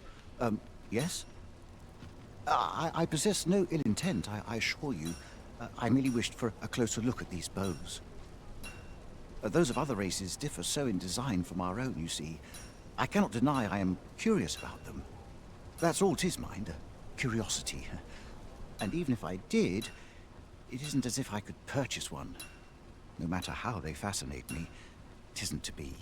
yes? I possess no ill intent, I assure you. I merely wished for a closer look at these bows. Those of other races differ so in design from our own, you see. I cannot deny I am curious about them. That's all 'tis, mind, curiosity. And even if I did, it isn't as if I could purchase one. No matter how they fascinate me, 'tisn't to be.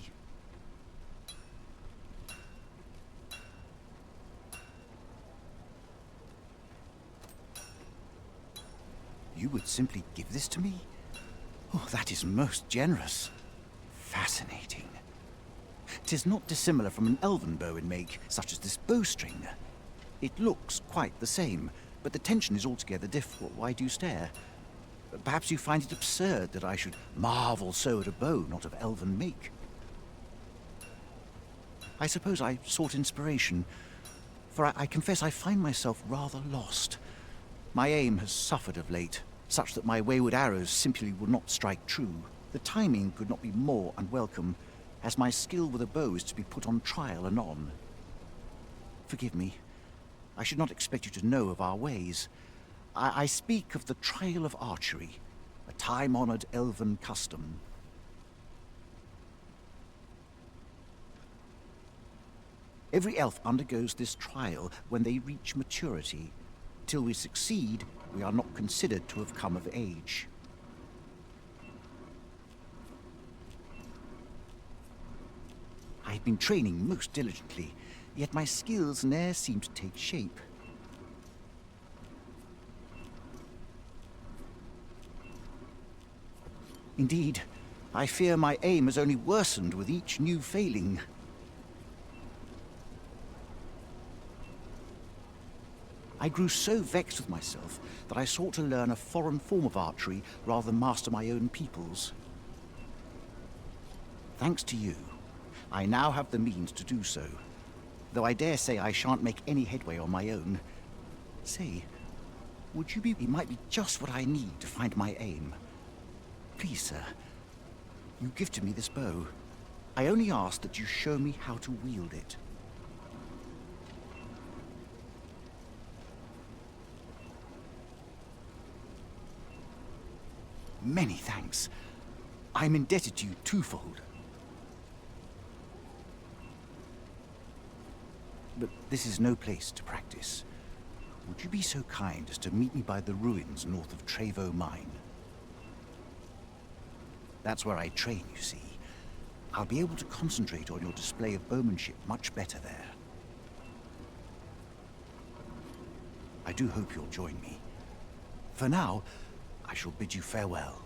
You would simply give this to me? Oh, that is most generous. Fascinating. 'Tis not dissimilar from an elven bow in make, such as this bowstring. It looks quite the same, but the tension is altogether different. Why do you stare? Perhaps you find it absurd that I should marvel so at a bow not of elven make. I suppose I sought inspiration, for I confess I find myself rather lost. My aim has suffered of late, such that my wayward arrows simply will not strike true. The timing could not be more unwelcome, as my skill with a bow is to be put on trial anon. Forgive me. I should not expect you to know of our ways. I speak of the trial of archery, a time-honored elven custom. Every elf undergoes this trial when they reach maturity. Till we succeed, we are not considered to have come of age. I've been training most diligently, yet my skills ne'er seem to take shape. Indeed, I fear my aim has only worsened with each new failing. I grew so vexed with myself that I sought to learn a foreign form of archery rather than master my own people's. Thanks to you, I now have the means to do so, though I dare say I shan't make any headway on my own. Say, would you be... It might be just what I need to find my aim. Please, sir, you gifted me this bow. I only ask that you show me how to wield it. Many thanks. I'm indebted to you twofold. But this is no place to practice. Would you be so kind as to meet me by the ruins north of Trevo Mine? That's where I train, you see. I'll be able to concentrate on your display of bowmanship much better there. I do hope you'll join me. For now, I shall bid you farewell.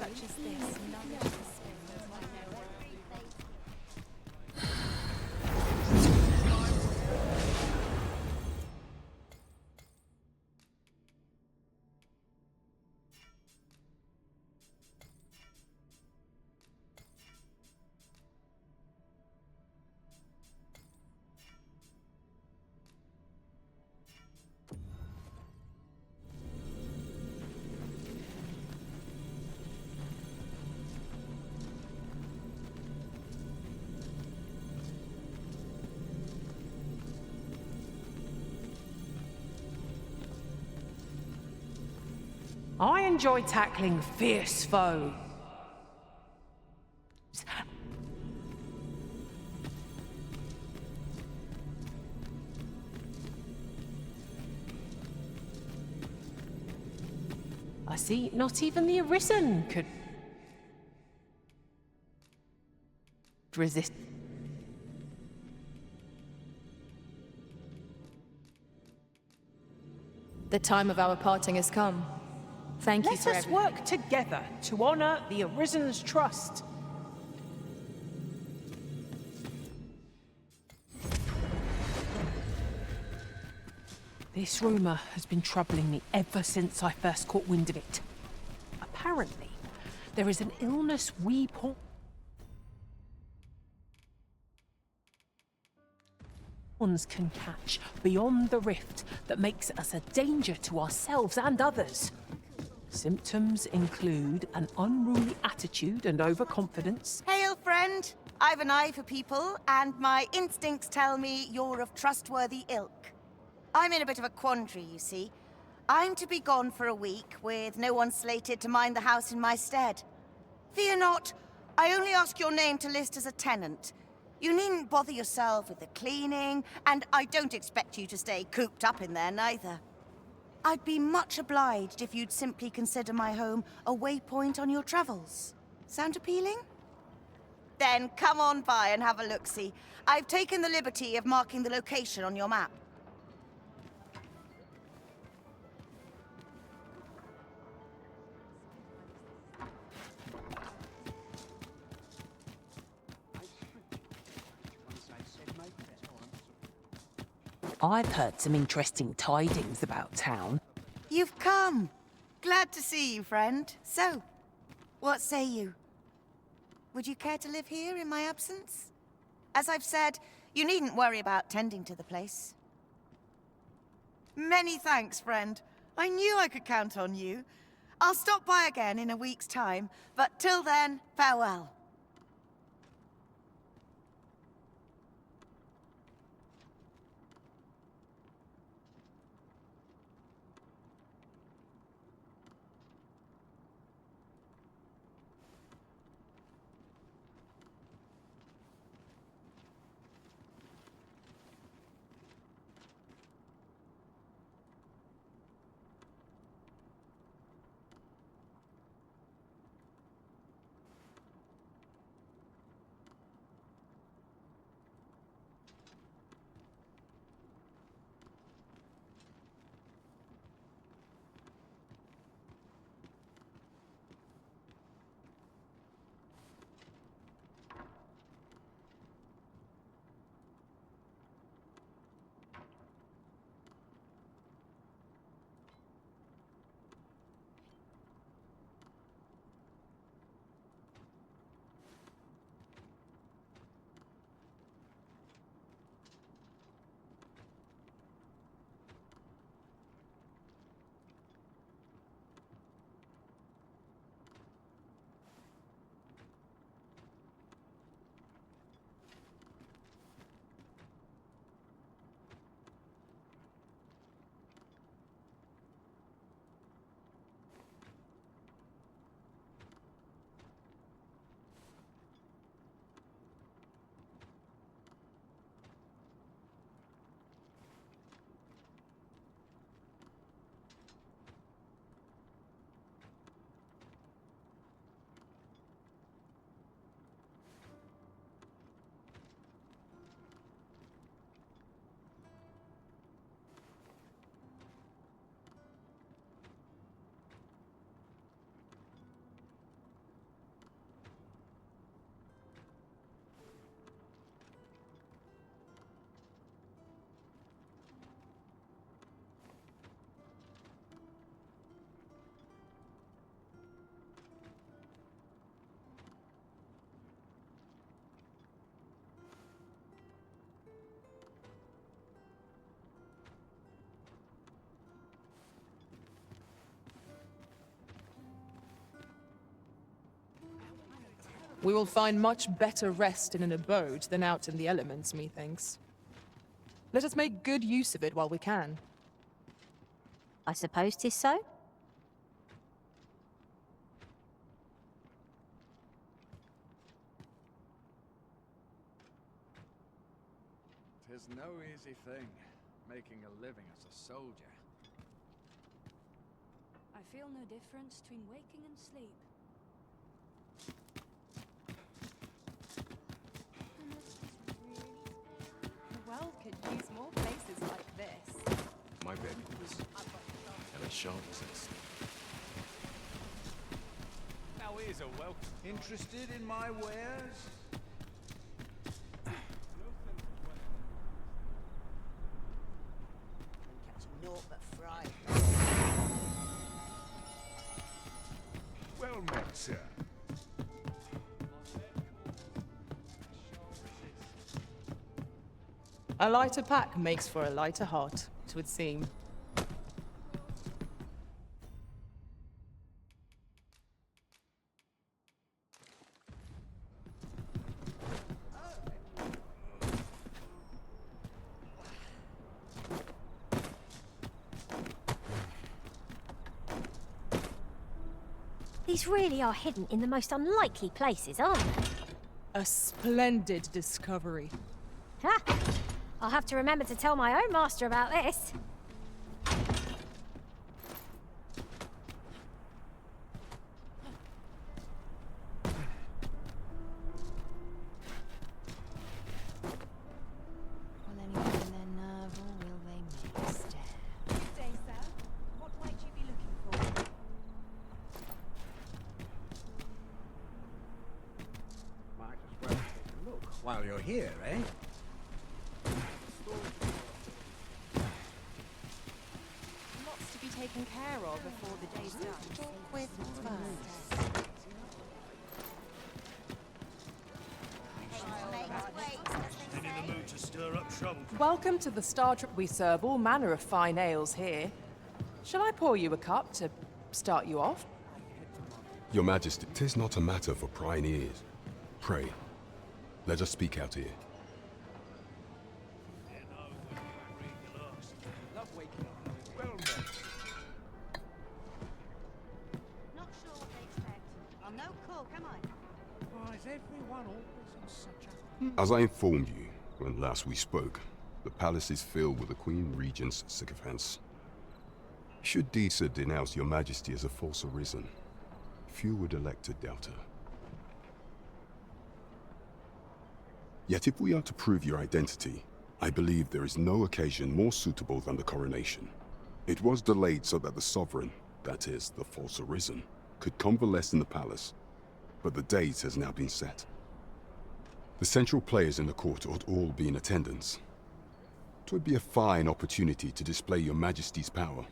such as this, knowledge is spirit. I know every face.
I enjoy tackling fierce foes. I see not even the Arisen could resist.
The time of our parting has come. Thank you
Let
for
us
everything.
work together to honor the Arisen's trust. This rumor has been troubling me ever since I first caught wind of it. Apparently, there is an illness we pawns can catch beyond the rift that makes us a danger to ourselves and others. Symptoms include an unruly attitude and overconfidence.
Hail, friend. I've an eye for people, and my instincts tell me you're of trustworthy ilk. I'm in a bit of a quandary, you see. I'm to be gone for a week, with no one slated to mind the house in my stead. Fear not, I only ask your name to list as a tenant. You needn't bother yourself with the cleaning, and I don't expect you to stay cooped up in there, neither. I'd be much obliged if you'd simply consider my home a waypoint on your travels. Sound appealing? Then come on by and have a look-see. I've taken the liberty of marking the location on your map.
I've heard some interesting tidings about town.
You've come. Glad to see you, friend. So, what say you? Would you care to live here in my absence? As I've said, you needn't worry about tending to the place. Many thanks, friend. I knew I could count on you. I'll stop by again in a week's time, but till then, farewell.
We will find much better rest in an abode than out in the elements, methinks. Let us make good use of it while we can.
I suppose 'tis so.
Tis no easy thing, making a living as a soldier.
I feel no difference between waking and sleep.
The world could use more places like this.
My bedrooms. And a sharp zest.
Now here's a welcome. Interested in my wares?
Catch naught but fry.
Well met, sir.
A lighter pack makes for a lighter heart, 'twould seem.
These really are hidden in the most unlikely places, aren't they?
A splendid discovery.
Ha! I'll have to remember to tell my own master about this.
Will anyone in their nerve or will they make a stare?
Good day, sir. What might you be looking for?
Might as well take a look while you're here, eh?
Lots to be taken care of before the day's done.
With first.
And in the mood to stir up trouble.
Welcome to the Star Trek. We serve all manner of fine ales here. Shall I pour you a cup to start you off?
Your Majesty, 'tis not a matter for prying ears. Pray, let us speak out here.
Love waking up. Well met.
Not sure what they expect. I'm no cook, am I?
Why is everyone always on such a...
As I informed you when last we spoke, the palace is filled with the Queen Regent's sycophants. Should Disa denounce your Majesty as a false arisen, few would elect to doubt her. Yet if we are to prove your identity, I believe there is no occasion more suitable than the coronation. It was delayed so that the sovereign, that is, the false arisen, could convalesce in the palace, but the date has now been set. The central players in the court ought all be in attendance. 'Twould be a fine opportunity to display your Majesty's power.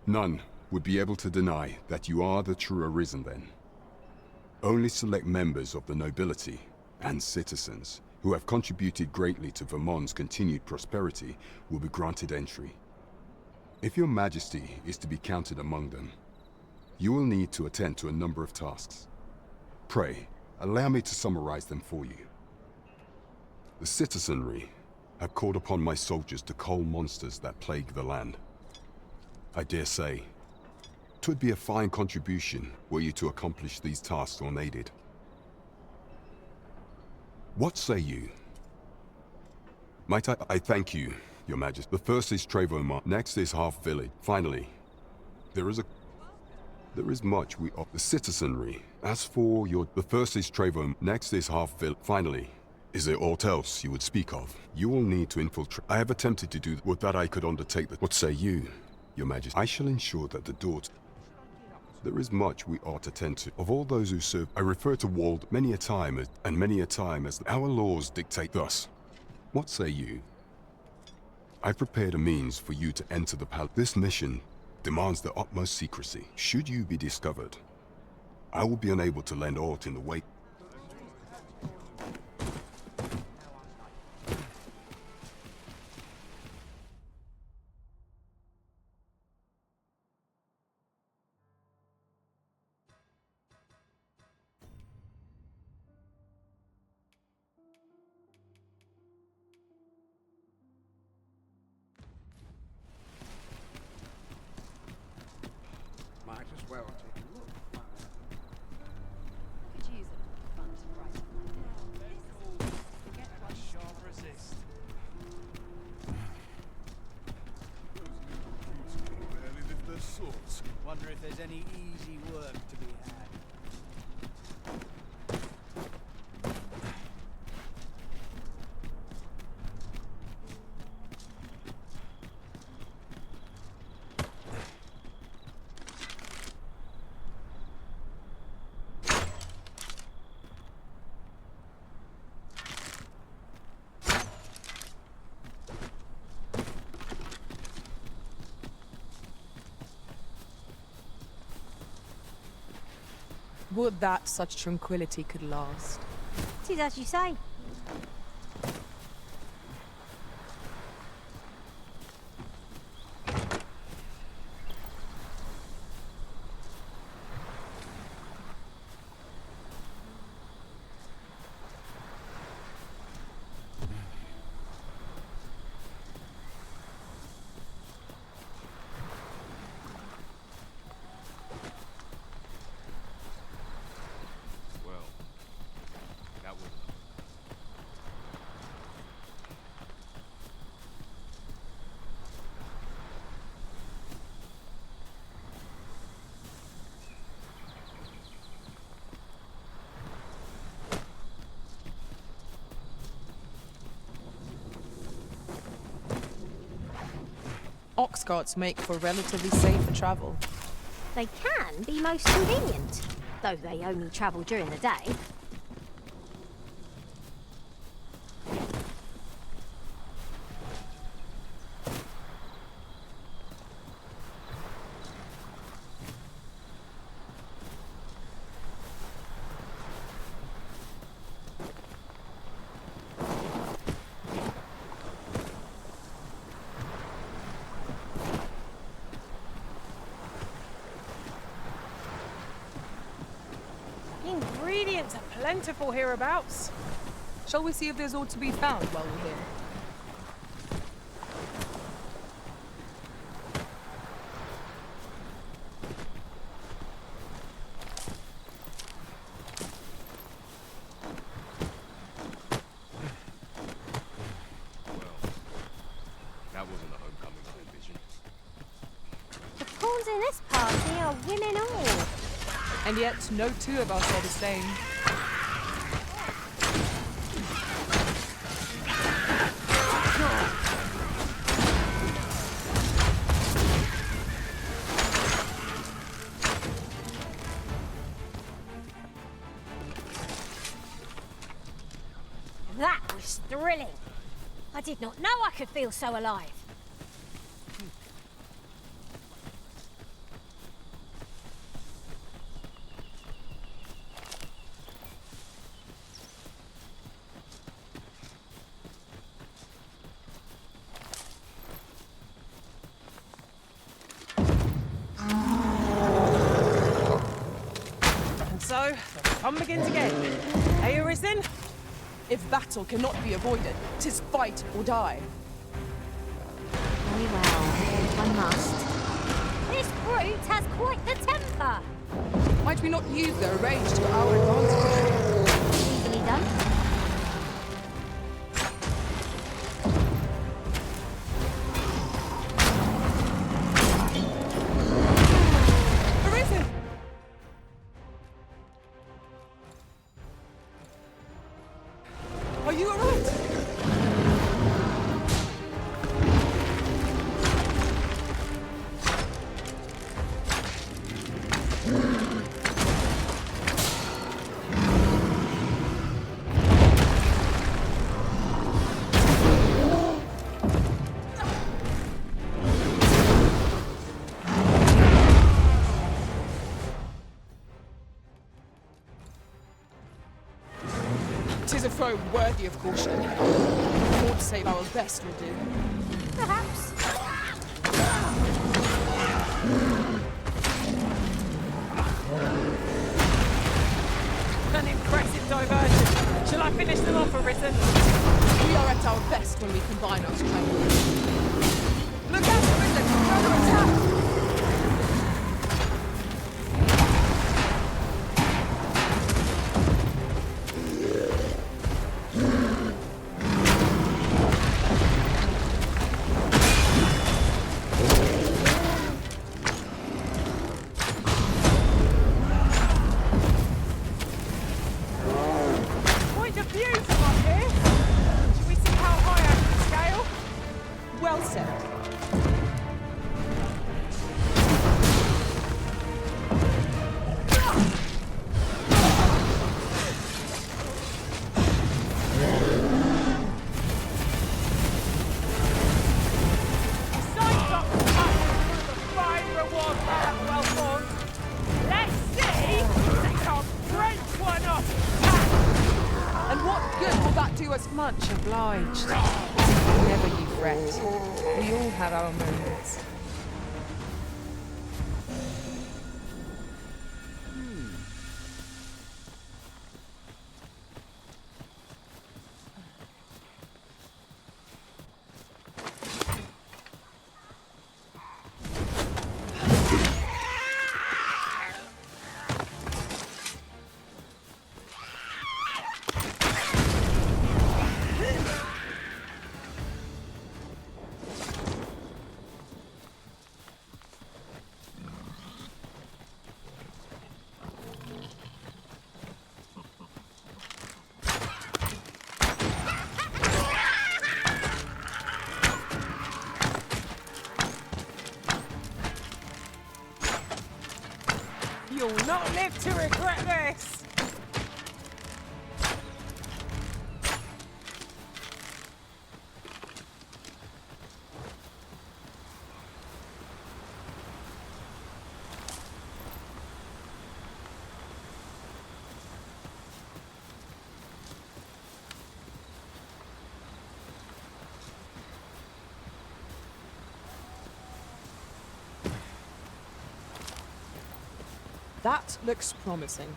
None would be able to deny that you are the true arisen then. Only select members of the nobility and citizens who have contributed greatly to Vermont's continued prosperity will be granted entry. If your Majesty is to be counted among them, you will need to attend to a number of tasks. Pray, allow me to summarize them for you. The citizenry have called upon my soldiers to cull monsters that plague the land. I dare say, 'twould be a fine contribution were you to accomplish these tasks unaided. What say you? Might I thank you, your Majesty. The first is Trevomar, next is Half Village. Finally, there is much we offer the citizenry. As for the first is Trevomar, next is Half Village. Finally, is there aught else you would speak of? You will need to infiltrate. I have attempted to do what that I could undertake. What say you, your Majesty? I shall ensure that the door. There is much we ought to tend to. Of all those who serve, I refer to Wald many a time as our laws dictate thus. What say you? I prepared a means for you to enter the palace. This mission demands the utmost secrecy. Should you be discovered, I will be unable to lend aught in the way.
well take a look.
Could use a little fun to brighten my day. Forget
I
one
shan't resist.
Barely lift their swords. Wonder if there's any easy work to be had.
Would that such tranquility could last.
Tis as you say.
Well, that was...
Ox carts make for relatively safer travel.
They can be most convenient, though they only travel during the day.
Ingredients are plentiful hereabouts.
Shall we see if there's aught to be found while we're here?
Well, that wasn't the homecoming I envisioned.
The pawns in this party are women all.
And yet, no two of us are the same.
That was thrilling. I did not know I could feel so alive.
And so, the fun begins again. Hey, Arisen?
If battle cannot be avoided, 'tis fight or die.
Very well, I must. This brute has quite the temper.
Might we not use their rage to our advantage?
Easily done.
Arisen! Are you alright? Tis a foe worthy of caution. More to save our best will do.
Perhaps.
An impressive diversion. Shall I finish them off, Arisen?
We are at our best when we combine our strength. Look out, Arisen! Further attack! to us much obliged. Never you fret. We all have our moments.
You'll not live to regret this!
That looks promising.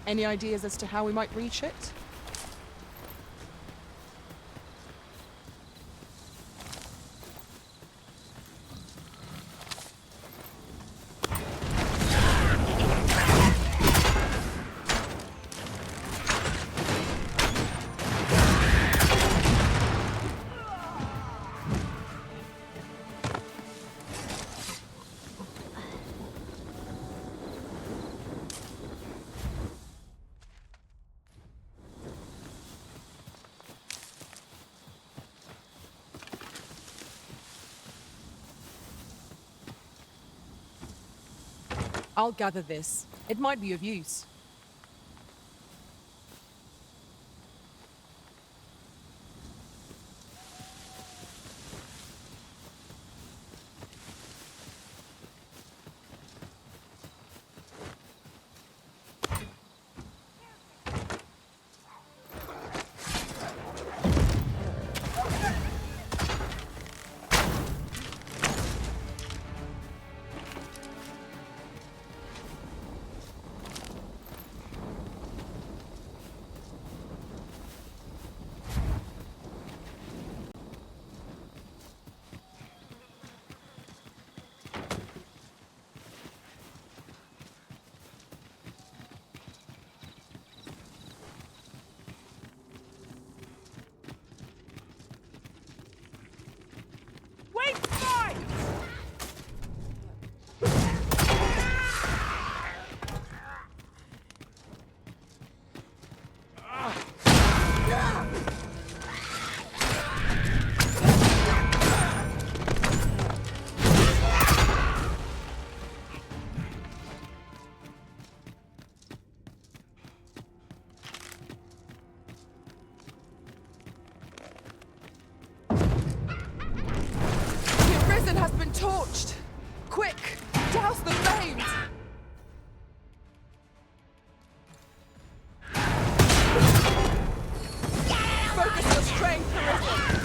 Any ideas as to how we might reach it? I'll gather this. It might be of use. Has been torched! Quick! Douse the flames! Focus your strength, Arisen!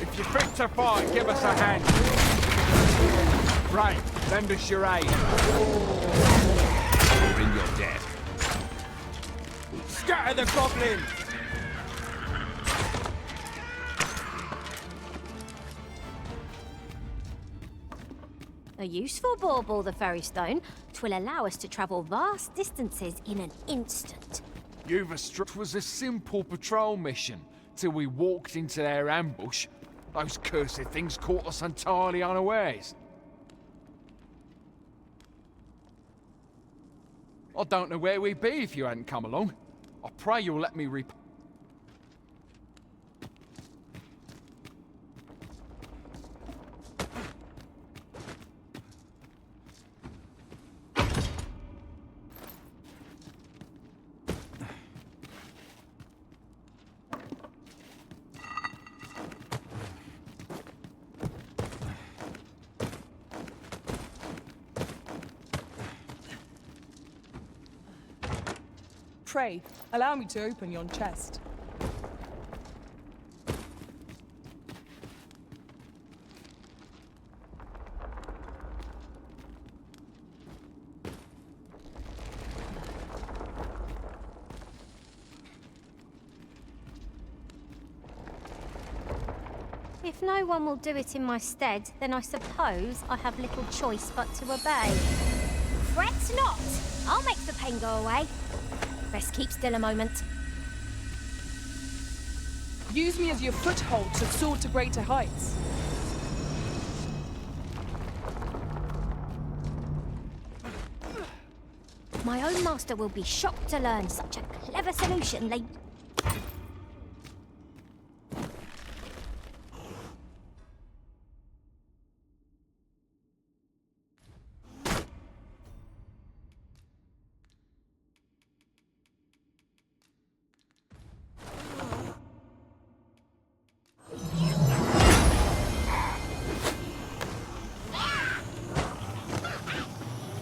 If you're fit to fight, give us a hand. Right, lend us your aid.
Or in your debt.
Scatter the goblins!
A useful bauble, the ferry stone. 'Twill allow us to travel vast distances in an instant.
It was a simple patrol mission, till we walked into their ambush. Those cursed things caught us entirely unawares. I don't know where we'd be if you hadn't come along. I pray you'll let me
Pray, allow me to open yon chest.
If no one will do it in my stead, then I suppose I have little choice but to obey. Fret not! I'll make the pain go away. Best keep still a moment.
Use me as your foothold to soar to greater heights.
My own master will be shocked to learn such a clever solution lay...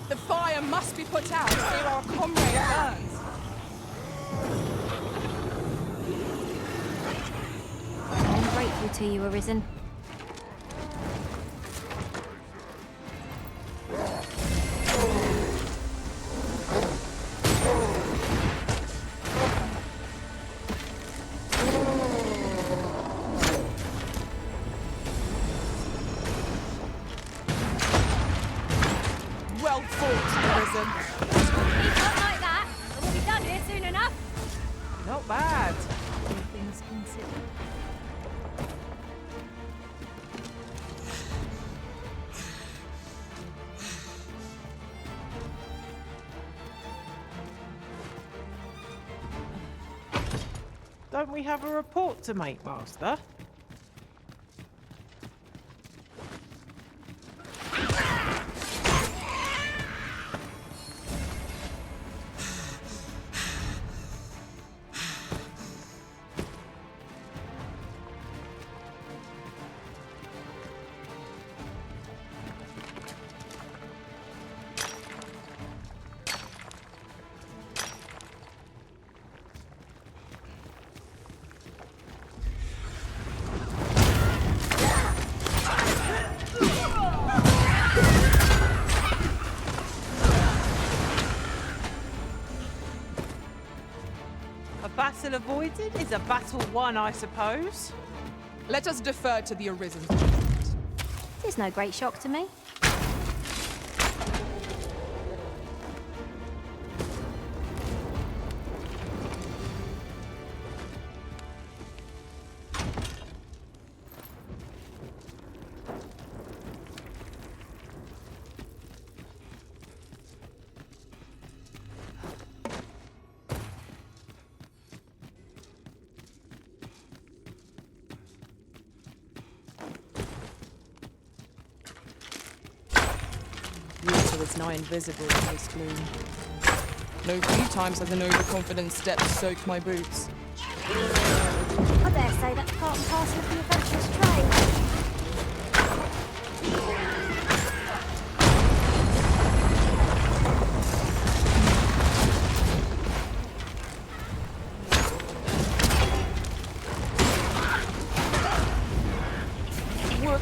The fire must be put out ere our comrade burns.
I'm grateful to you, Arisen.
Well fought, Arisen.
Keep up like that, and we'll be done here soon enough.
Not bad. All things considered.
Don't we have a report to make, Master? A battle avoided is a battle won, I suppose.
Let us defer to the Arisen's judgment.
It's no great shock to me.
Water is nigh invisible in this gloom. No few times has an overconfident step soaked my boots.
I dare say that's part and parcel of the adventurous trade.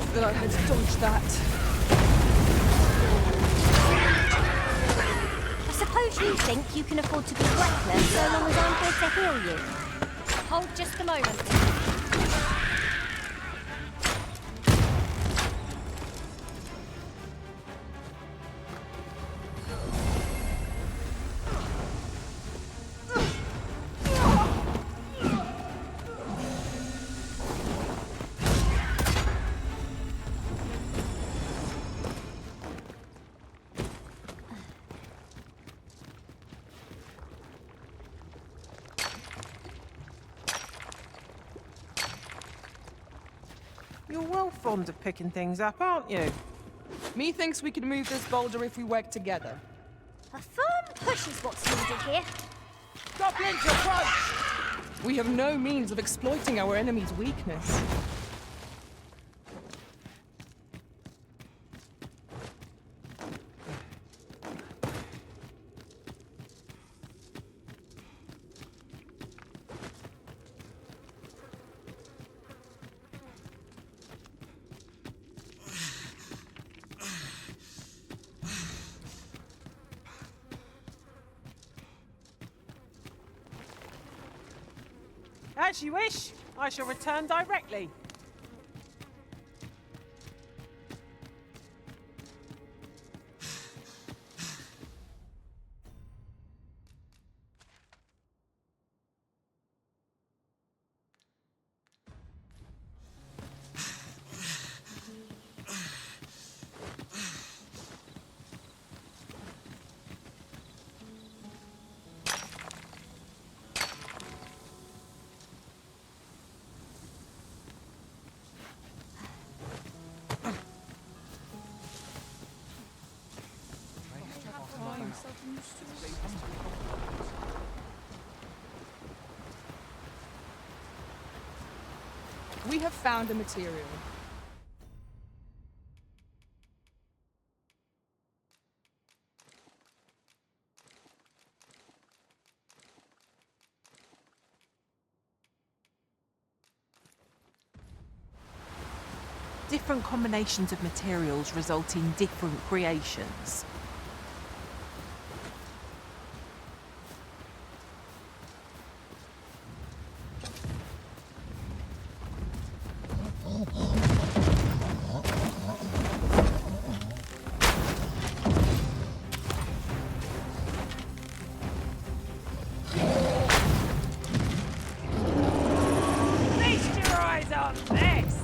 Odds that I had dodged that.
I suppose you think you can afford to be reckless so long as I'm here to heal you. Hold just a moment.
You're well fond of picking things up, aren't you?
Methinks we can move this boulder if we work together.
A firm push is what's needed here.
Goblins approach! We have no means of exploiting our enemy's weakness.
As you wish. I shall return directly.
We have found a material.
Different combinations of materials result in different creations.
Feast your eyes on this!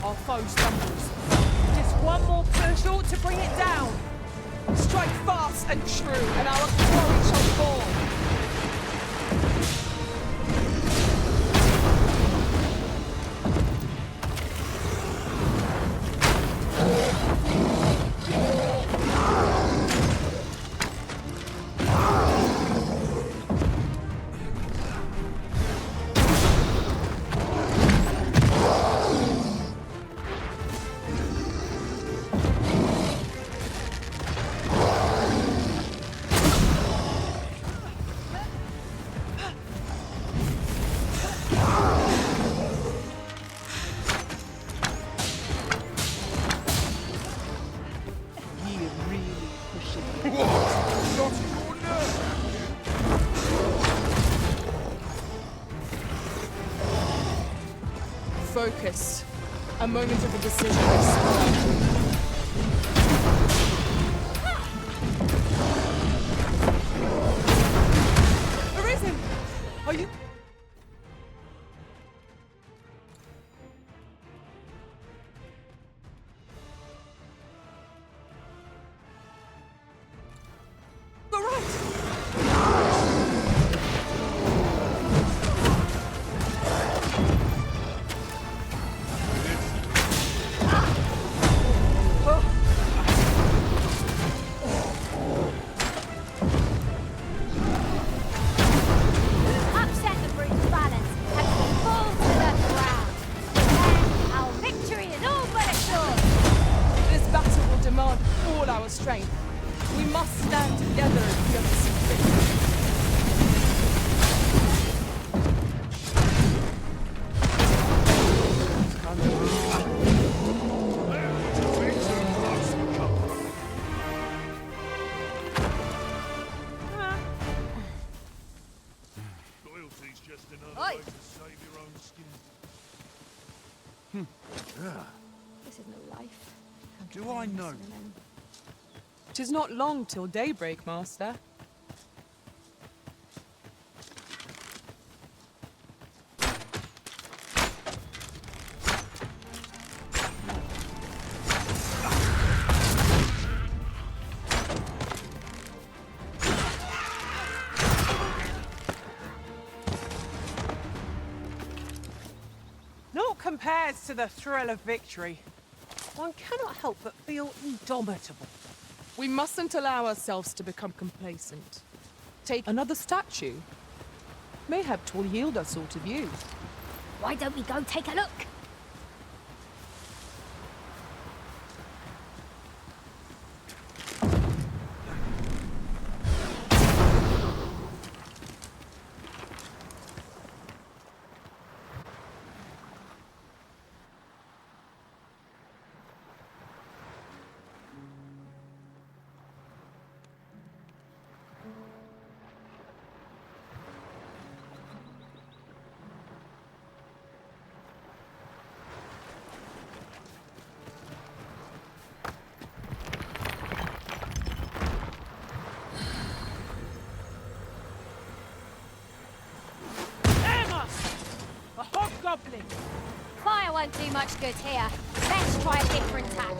Our foe stumbles. Just one more push ought to bring it down. Strike fast and true, and our quarry shall fall. Focus. A moment of a decision is spurred. Arisen! Are you... All right!
This is no life.
Do I know?
'Tis not long till daybreak, master.
Naught compares to the thrill of victory. One cannot help but feel indomitable.
We mustn't allow ourselves to become complacent. Take another statue. Mayhap 'twill yield us all to view.
Why don't we go take a look?
Goblin!
Fire won't do much good here. Let's try a different tack.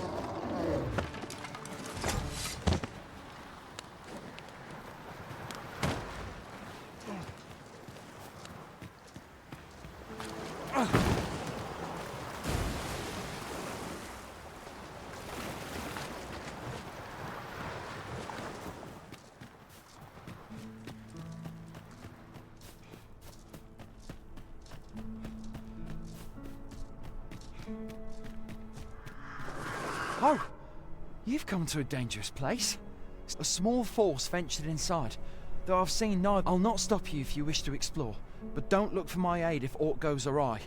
Oh, you've come to a dangerous place. A small force ventured inside, though I've seen neither. I'll not stop you if you wish to explore, but don't look for my aid if aught goes awry.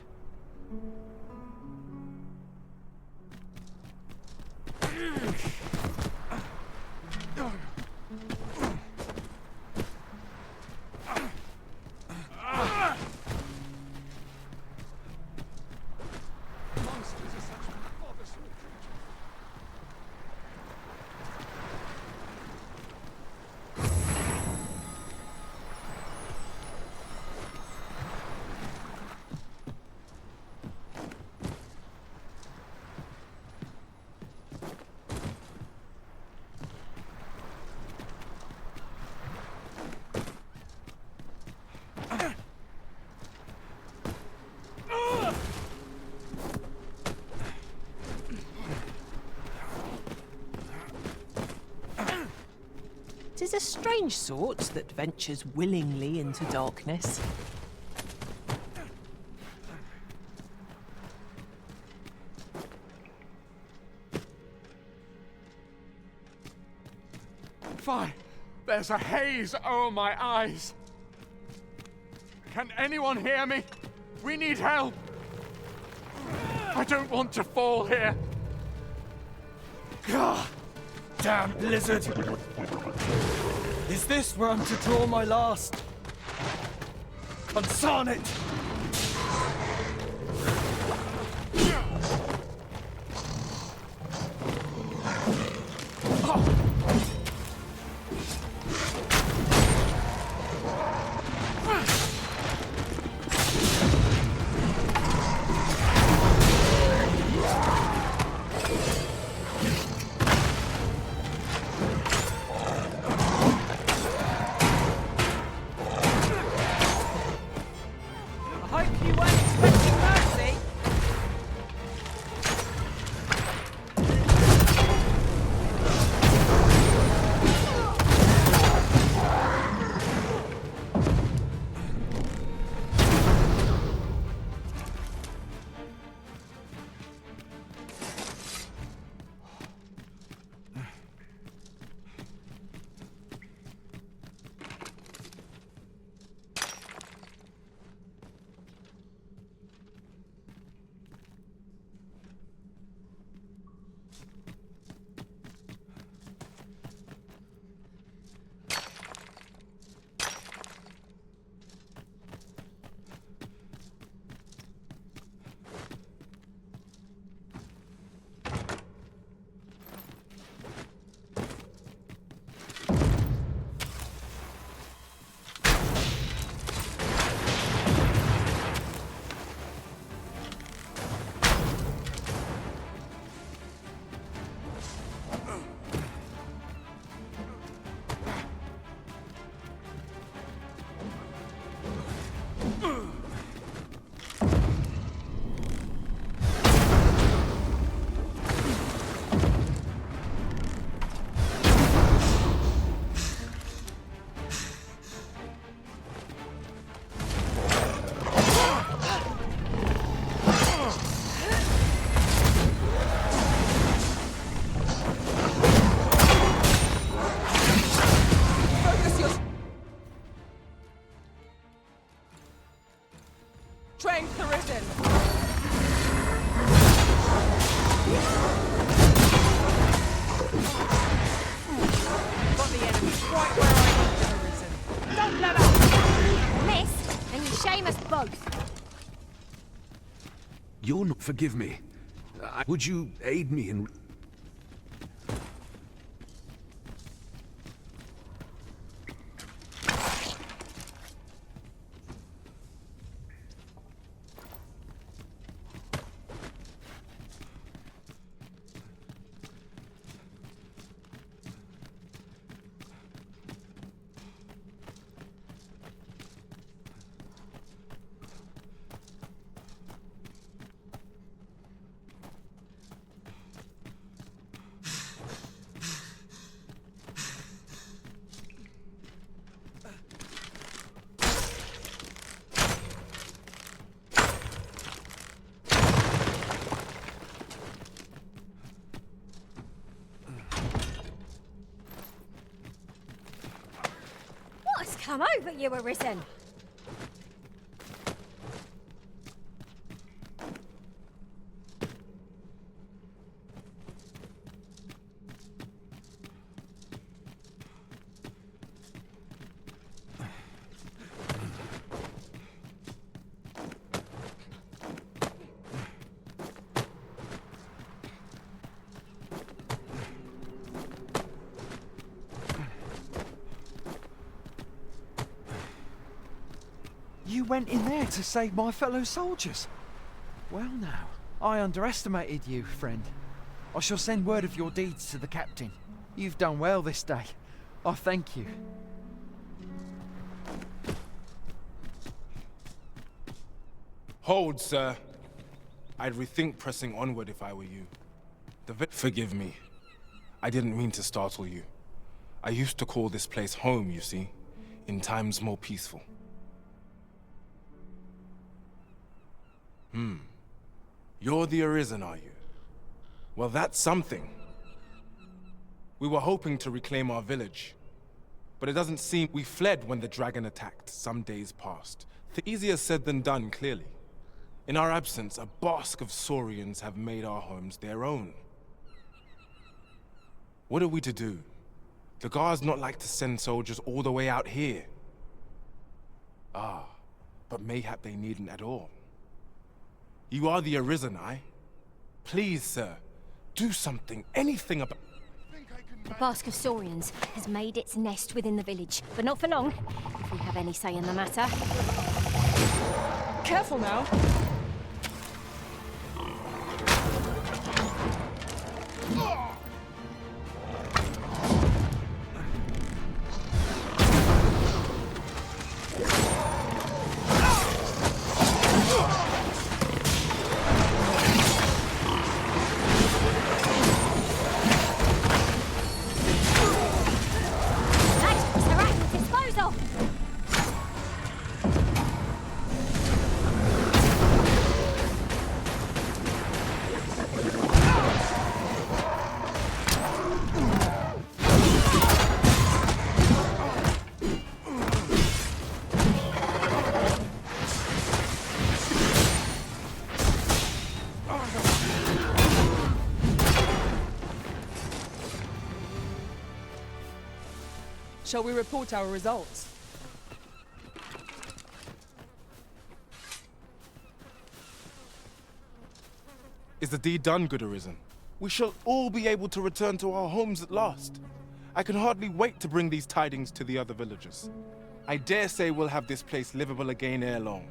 Tis a strange sort that ventures willingly into darkness.
Fire! There's a haze over my eyes! Can anyone hear me? We need help! I don't want to fall here!
Gah! Damn blizzard! Is this where I'm to draw my last? Consign it!
strength arisen! Got the enemy right where I want them arisen. Don't let up!
Miss, and you shame us both.
You'll not forgive me. Would you aid me in...
What's come over you, Arisen?
You went in there to save my fellow soldiers. Well now, I underestimated you, friend. I shall send word of your deeds to the captain. You've done well this day. I thank you.
Hold, sir. I'd rethink pressing onward if I were you. Forgive me. I didn't mean to startle you. I used to call this place home, you see, in times more peaceful. You're the Arisen, are you? Well, that's something. We were hoping to reclaim our village, but it doesn't seem we fled when the dragon attacked some days past. Easier said than done, clearly. In our absence, a bask of Saurians have made our homes their own. What are we to do? The guards not like to send soldiers all the way out here. Ah, but mayhap they needn't at all. You are the Arisen, aye? Please, sir, do something, anything about...
The Bask of Saurians has made its nest within the village, but not for long, if we have any say in the matter.
Careful now. Shall we report our results?
Is the deed done, good Arisen? We shall all be able to return to our homes at last. I can hardly wait to bring these tidings to the other villagers. I dare say we'll have this place livable again ere long.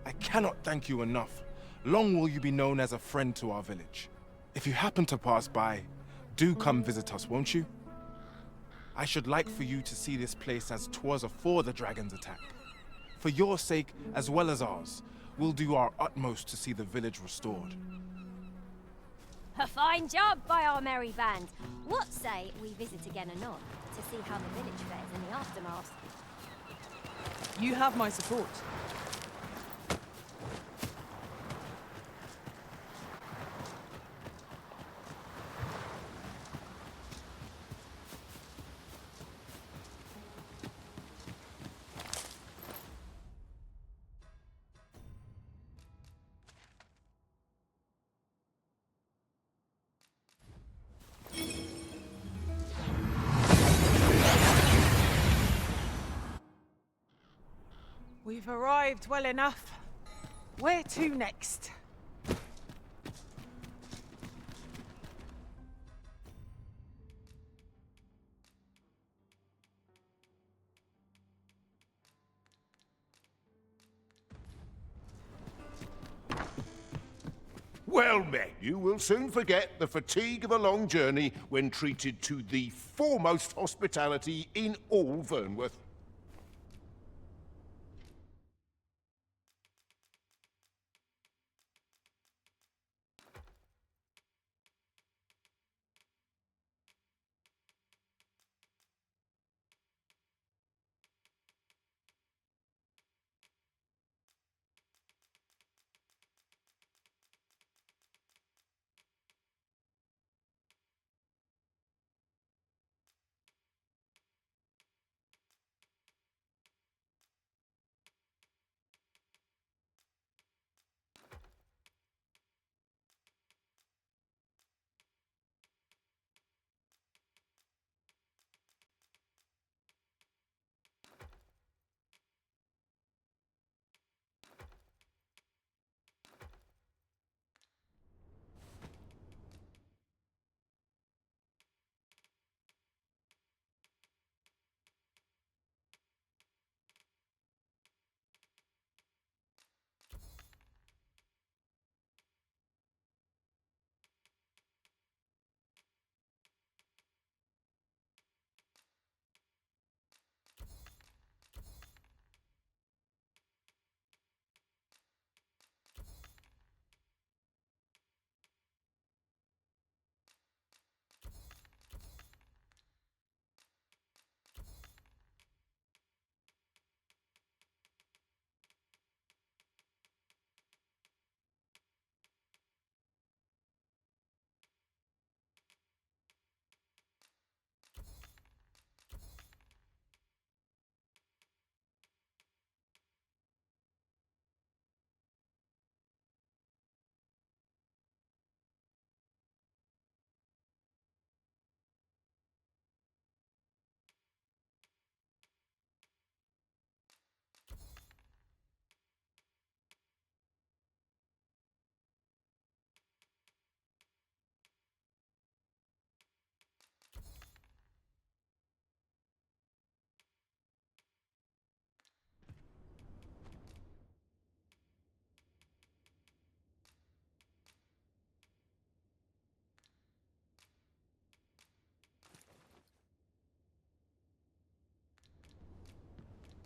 I cannot thank you enough. Long will you be known as a friend to our village. If you happen to pass by, do come visit us, won't you? I should like for you to see this place as 'twas afore the dragon's attack. For your sake, as well as ours, we'll do our utmost to see the village restored.
A fine job by our merry band. What say we visit again anon to see how the village fares in the aftermath?
You have my support.
We've arrived well enough. Where to next?
Well met. You will soon forget the fatigue of a long journey when treated to the foremost hospitality in all Vernworth.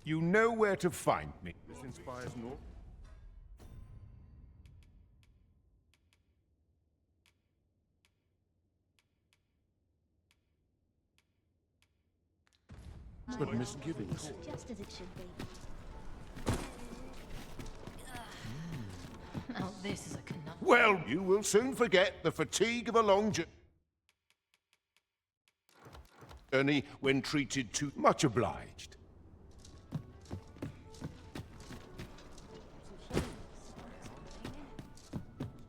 You know where to find me. This inspires no. But misgivings.
Just as it should be.
Now this is a conundrum.
Well, you will soon forget the fatigue of a long journey when treated to... Much obliged.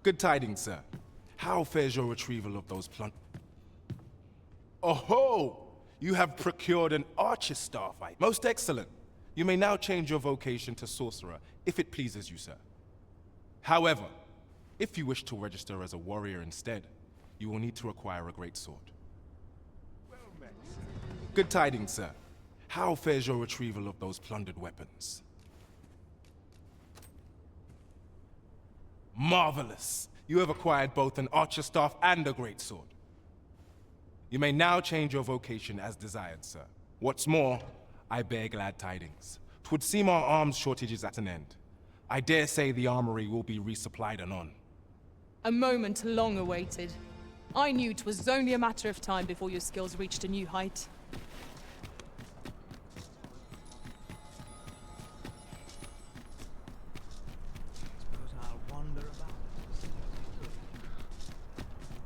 Good tidings, sir. How fares your retrieval of those Oh-ho! You have procured an archer staff. Most excellent. You may now change your vocation to sorcerer, if it pleases you, sir. However, if you wish to register as a warrior instead, you will need to acquire a great sword. Good tidings, sir. How fares your retrieval of those plundered weapons? Marvelous! You have acquired both an archer staff and a great sword. You may now change your vocation as desired, sir. What's more, I bear glad tidings. 'Twould seem our arms shortage is at an end. I dare say the armory will be resupplied anon.
A moment long awaited. I knew 'twas only a matter of time before your skills reached a new height.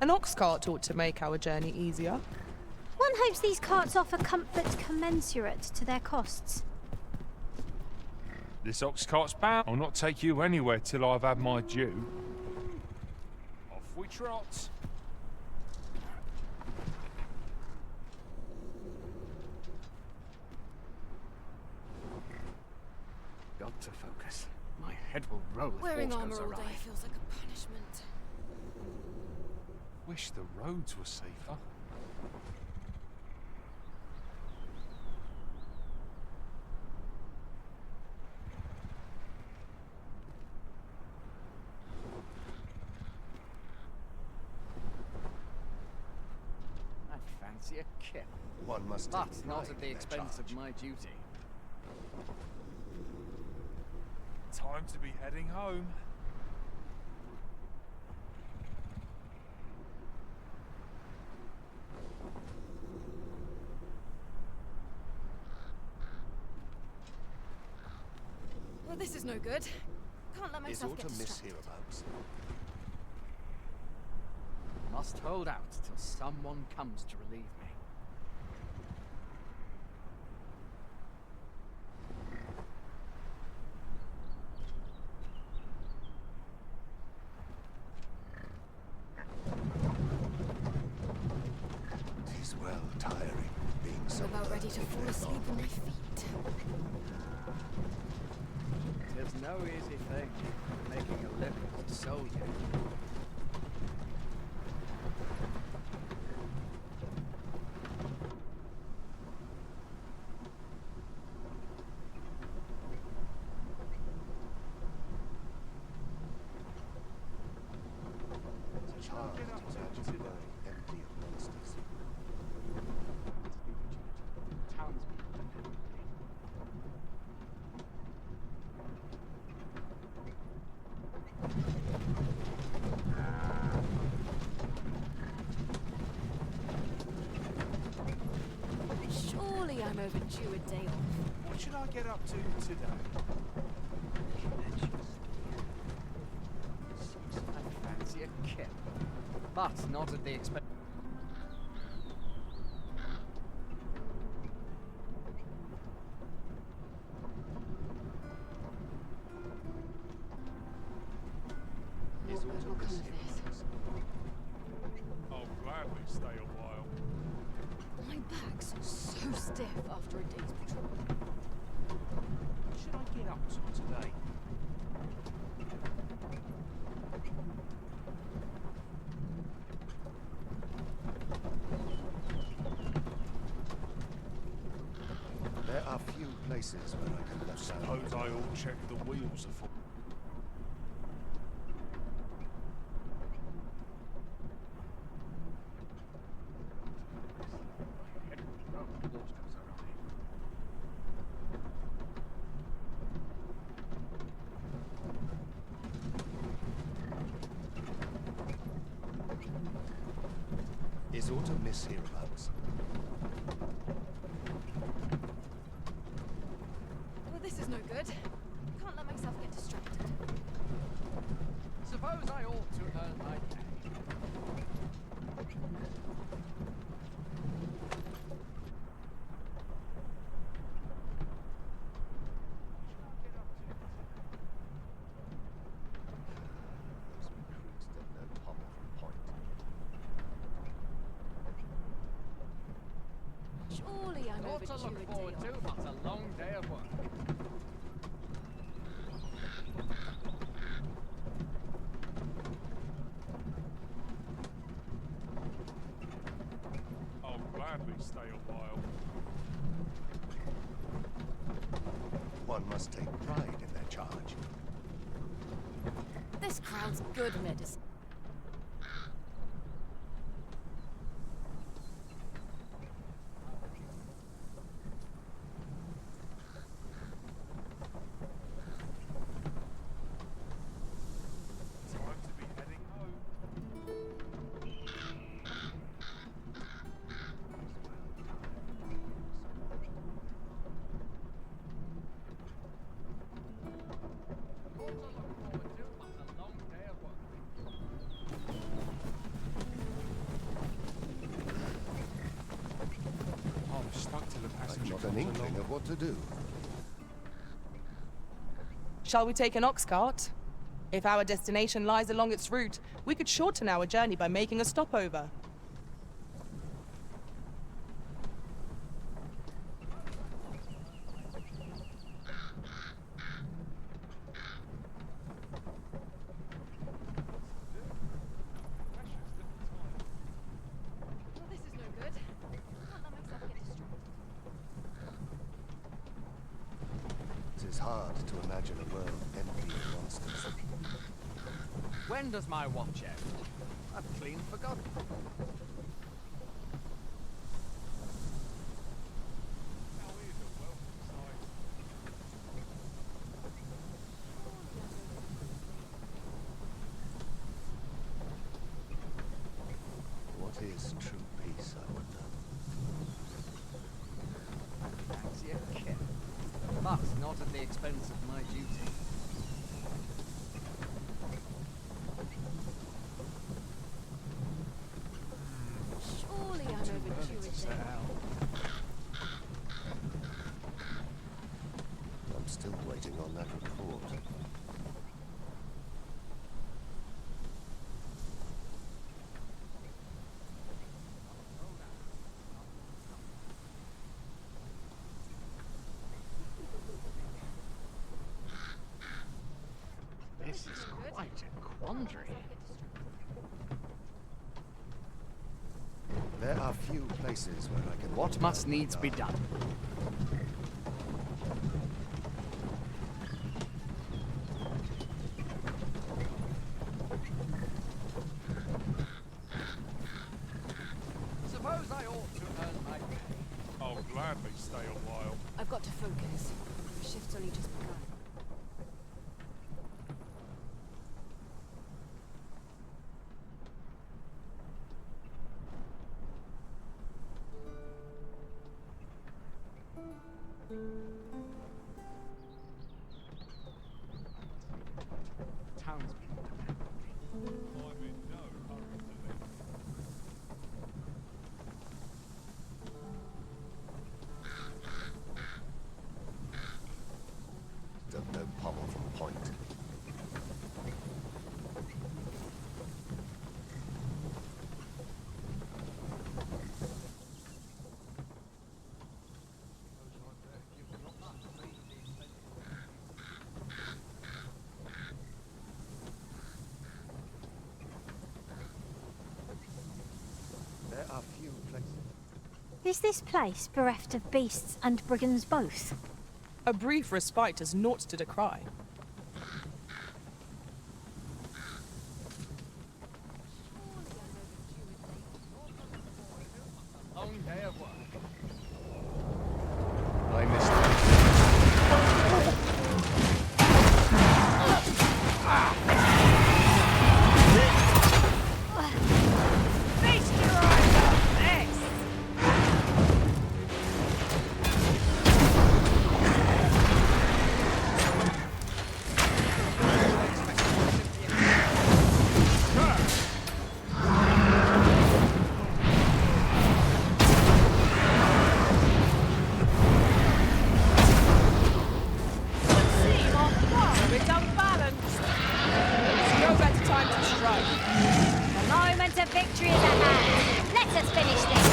An ox cart ought to make our journey easier.
One hopes these carts offer comfort commensurate to their costs.
This ox cart's bound. I'll not take you anywhere till I've had my due. Off we trot.
to focus. My head will roll if
Wearing
force
armor
goes
all
awry.
day feels like a punishment.
Wish the roads were safer.
I'd fancy a kip.
One must
But
take
not
pride
at
in
the
their
expense
charge.
of my duty.
Time to be heading home.
Well, this is no good. Can't let
Is
myself
aught
get
amiss
distracted.
hereabouts?
Must hold out till someone comes to relieve me.
Tis well tiring being so
I'm about ready to fall asleep in my feet.
Tis no easy thing, making a living as a soldier.
Charged to the world empty of monsters.
Surely I'm overdue a day off.
What should I get up to today?
I'd fancy a kip. But not at the expense.
Is aught amiss hereabouts?
I'll gladly stay a while.
My back's so stiff after a day's patrol.
What should I get up to today?
There are few places where I can look
Suppose I ought check the wheels are full.
Is aught amiss hereabouts?
Well, this is no good. Can't let myself get distracted.
Suppose I ought to earn my pay.
Those recruits don't know Pommel from Point.
Surely I'm
Ought to
overdue
look
a
forward
day
to,
off.
but a long day of work.
I'll gladly stay a while.
One must take pride in their charge.
This crowd's good medicine.
Time to be heading home.
Ought to look forward to, but a long day of work.
I was stuck till the
I've
passenger
not an
comes
inkling
along.
of what to do.
Shall we take an ox cart? If our destination lies along its route, we could shorten our journey by making a stopover.
hard to imagine a world empty of monsters.
When does my watch end? I've clean forgotten.
What is true peace, I wonder?
That's your kid. But not at the expense of my duty.
Surely I'm overdue a day.
I'm still waiting on that report.
This is quite a quandary.
There are few places where I can...
What must needs be done? Suppose I ought to earn my pay.
I'll gladly stay a while.
I've got to focus. The shift's only just begun.
Townspeople depend on me.
I'm in no hurry to leave.
Don't know pommel from point. There are few places.
Is this place bereft of beasts and brigands both?
A brief respite is naught to decry.
Long day of work.
I missed that.
Feast your eyes on this!
Seem our fire is unbalanced. There's no better time to strike.
The moment of victory is at hand. Let us finish this.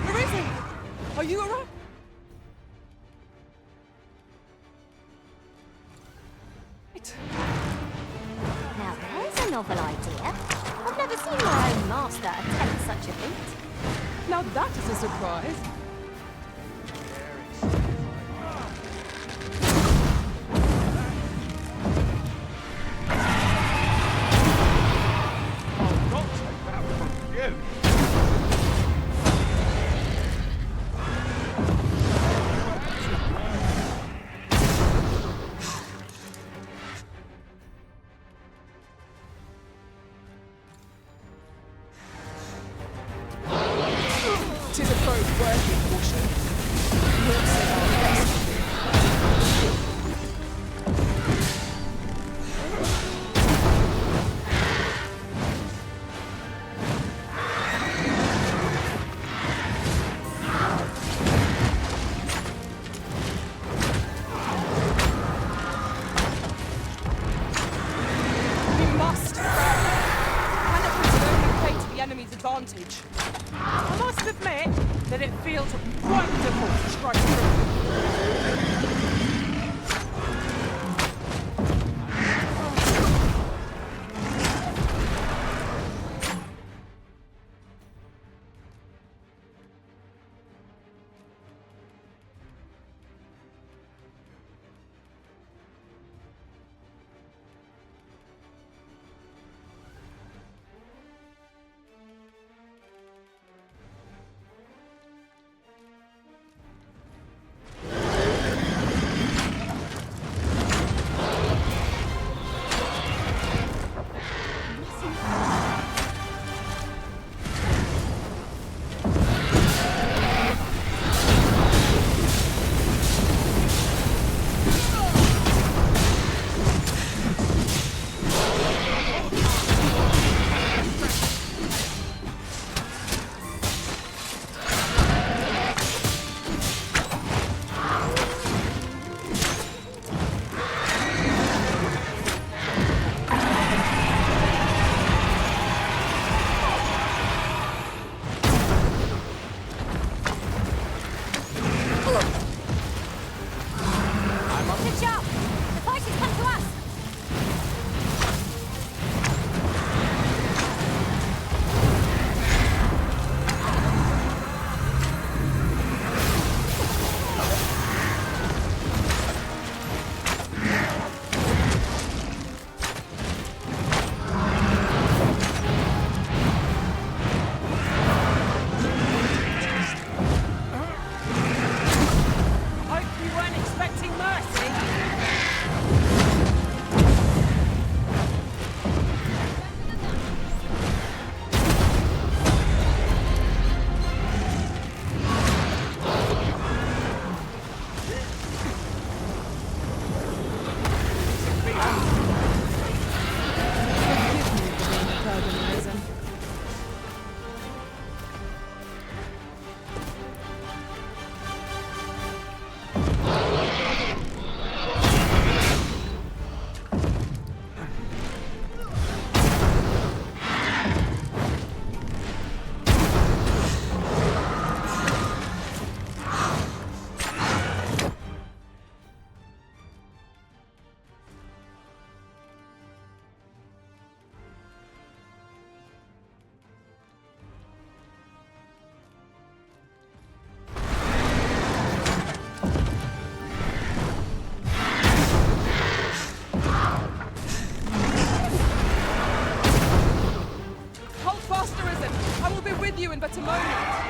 Arisen! Are you alright?
Now there's a novel idea. I've never seen my own master attempt such a feat.
Now that is a surprise.
I'll not take that from you.
Tis a both worthy You in but a moment.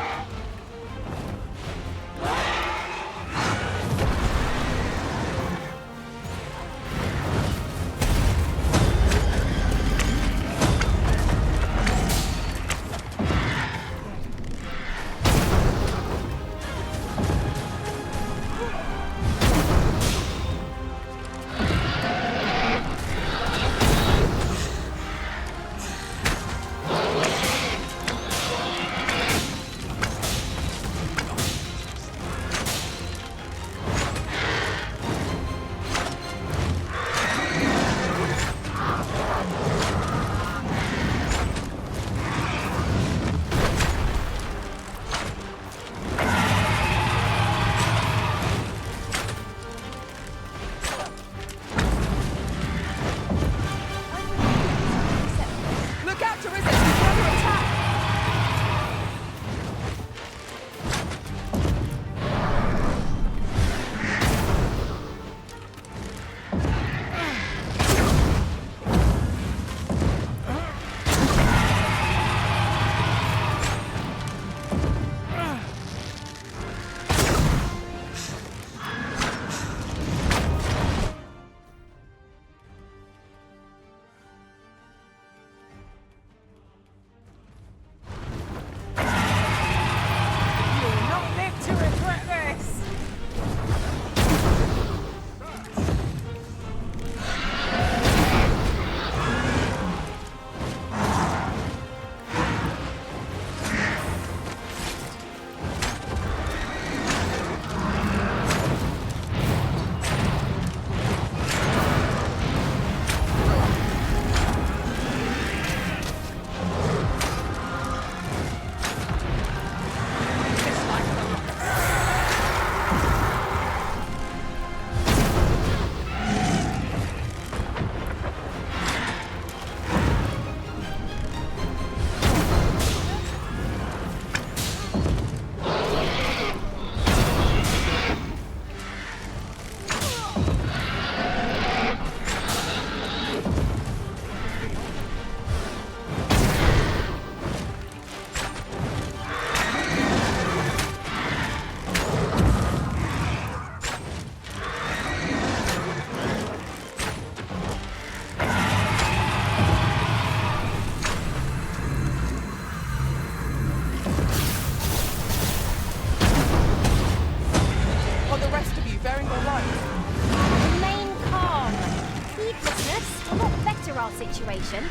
Situation.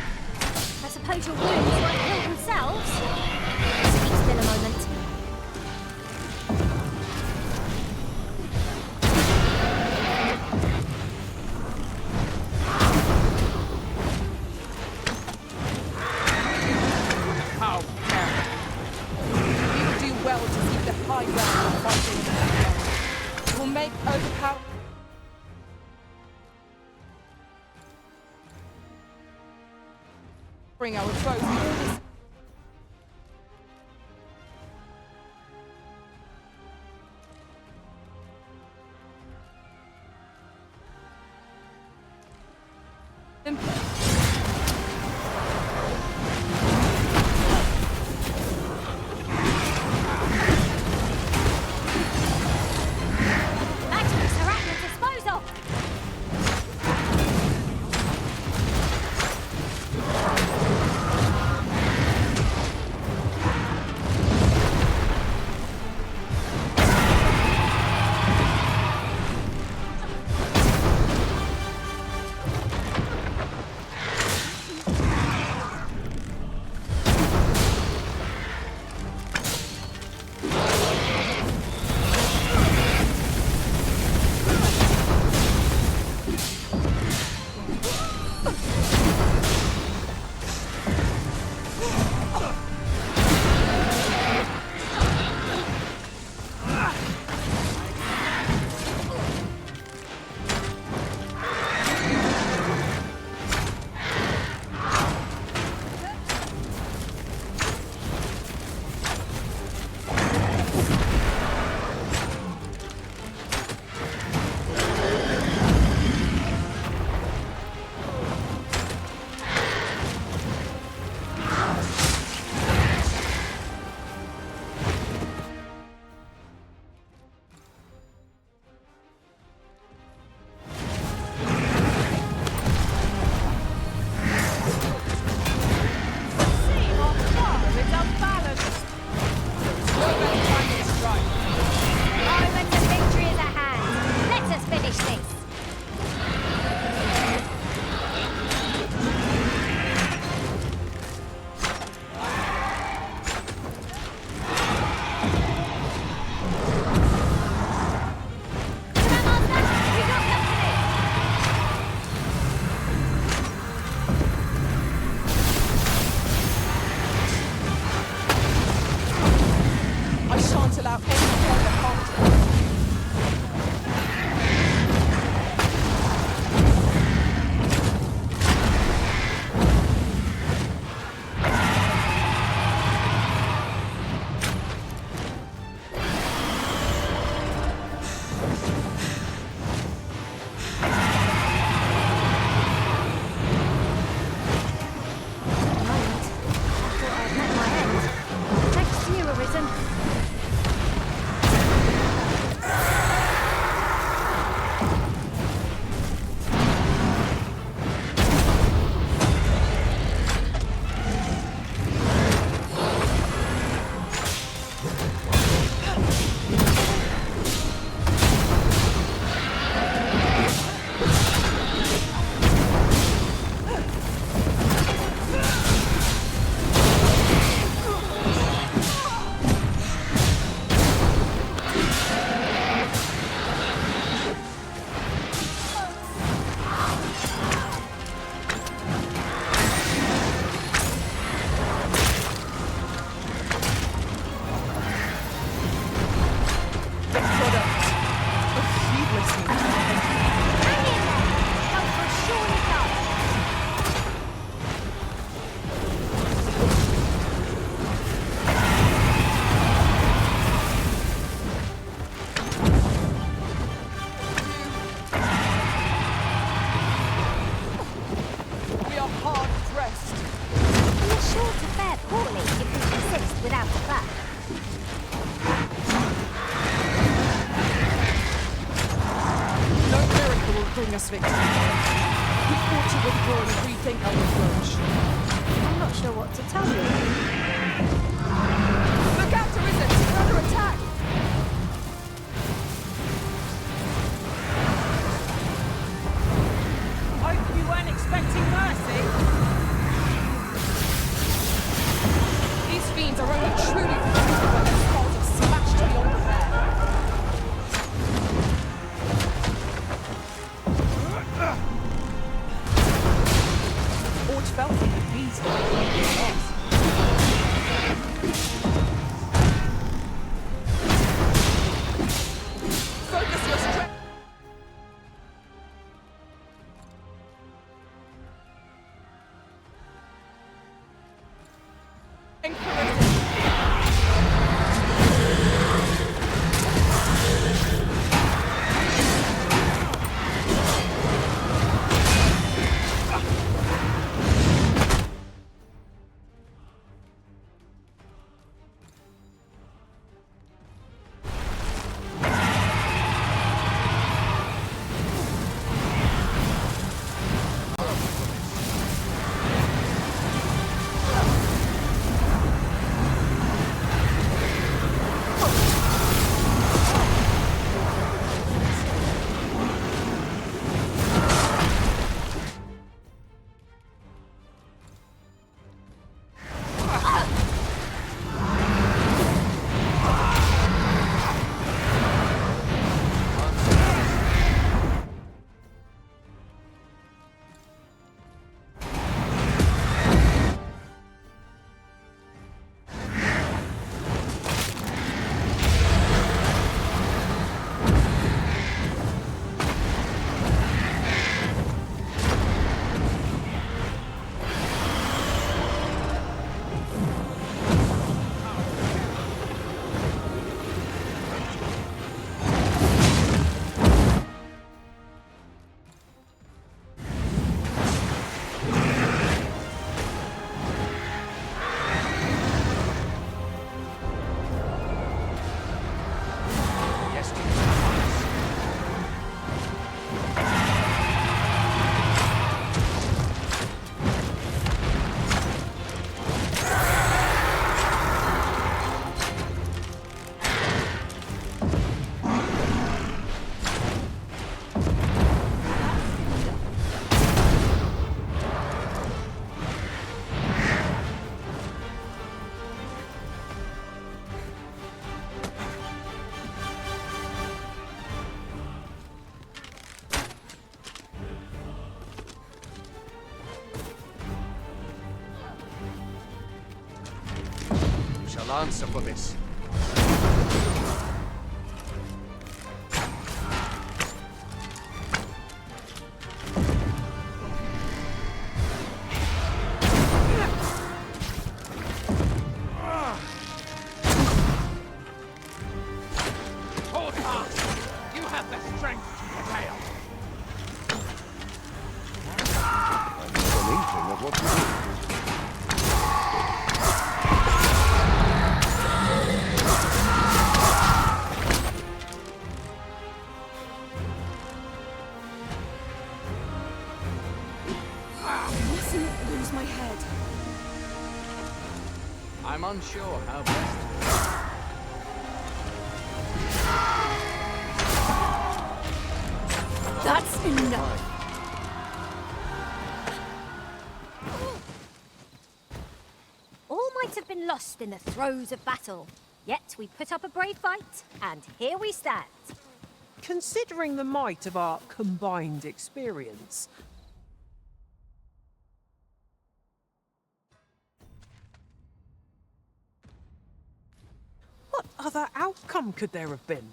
I suppose your wounds won't heal themselves. Keep still a moment.
How dare you! You do well to keep the high ground of fighting. It will make overpower. Bring our foes.
Maximus Arachne disposed.
bring us victory. We ought to withdraw and rethink our approach.
I'm not sure what to tell you.
Look out, Teresa! We're under attack!
Hope you weren't expecting mercy.
These fiends are only truly formidable when their skulls are smashed beyond repair. Ort felt that the bees were lost. Focus your strength.
Shall answer for this.
Hold fast! You have the strength to prevail!
I've got an inkling of what to do.
Lose my head.
I'm unsure how best to...
That's enough.
All might have been lost in the throes of battle, yet we put up a brave fight, and here we stand.
Considering the might of our combined experience, what other outcome could there have been?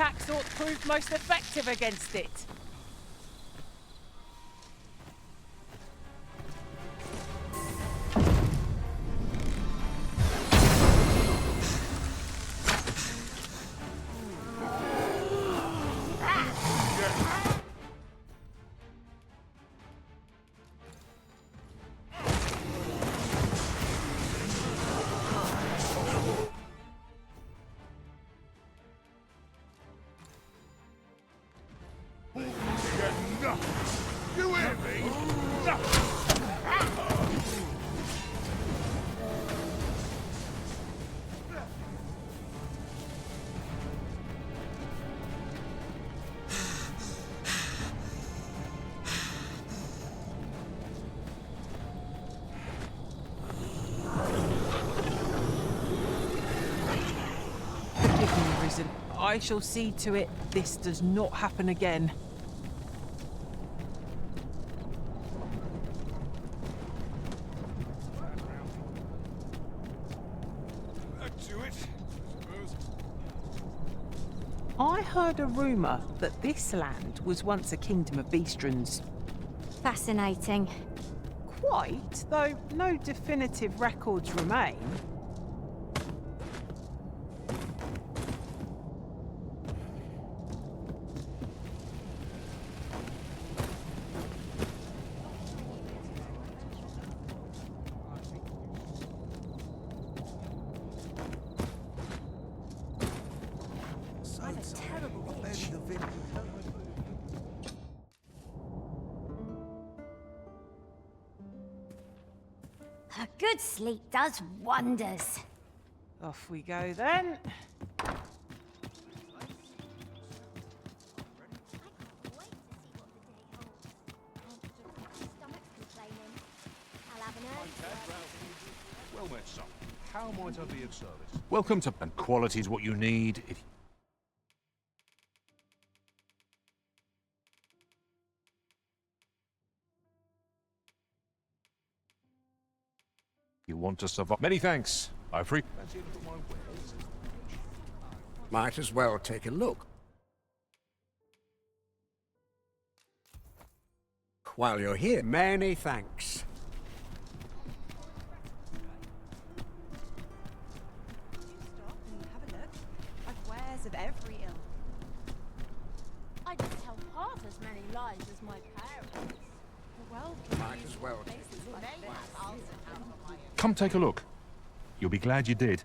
attacks ought to prove most effective against it.
You hear me?
Forgive me, Risen. I shall see to it this does not happen again. I heard a rumour that this land was once a kingdom of beastrons.
Fascinating.
Quite, though no definitive records remain.
A good sleep does wonders.
Off we go then.
Well met, son. How might I be of service? Welcome to... And quality's what you need if... you want to survive. Many thanks. I free.
Might as well take a look. While you're here, many thanks.
Stop and have a look. I've wares of every ilk.
I don't tell half as many lies as my parents.
Well,
Might as well take a look.
Come take a look. You'll be glad you did.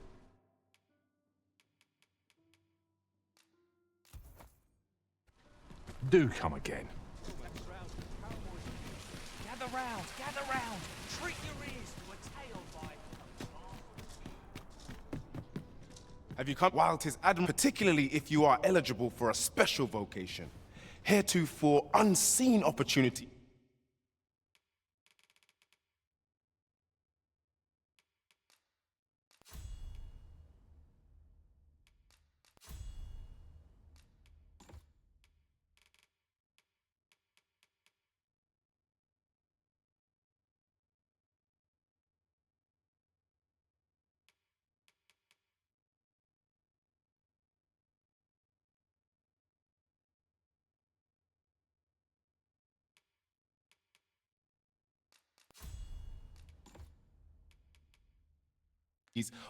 Do come again.
Gather round, gather round. Treat your ears to a tale by...
Have you come while 'tis admirable, particularly if you are eligible for a special vocation, heretofore unseen opportunity.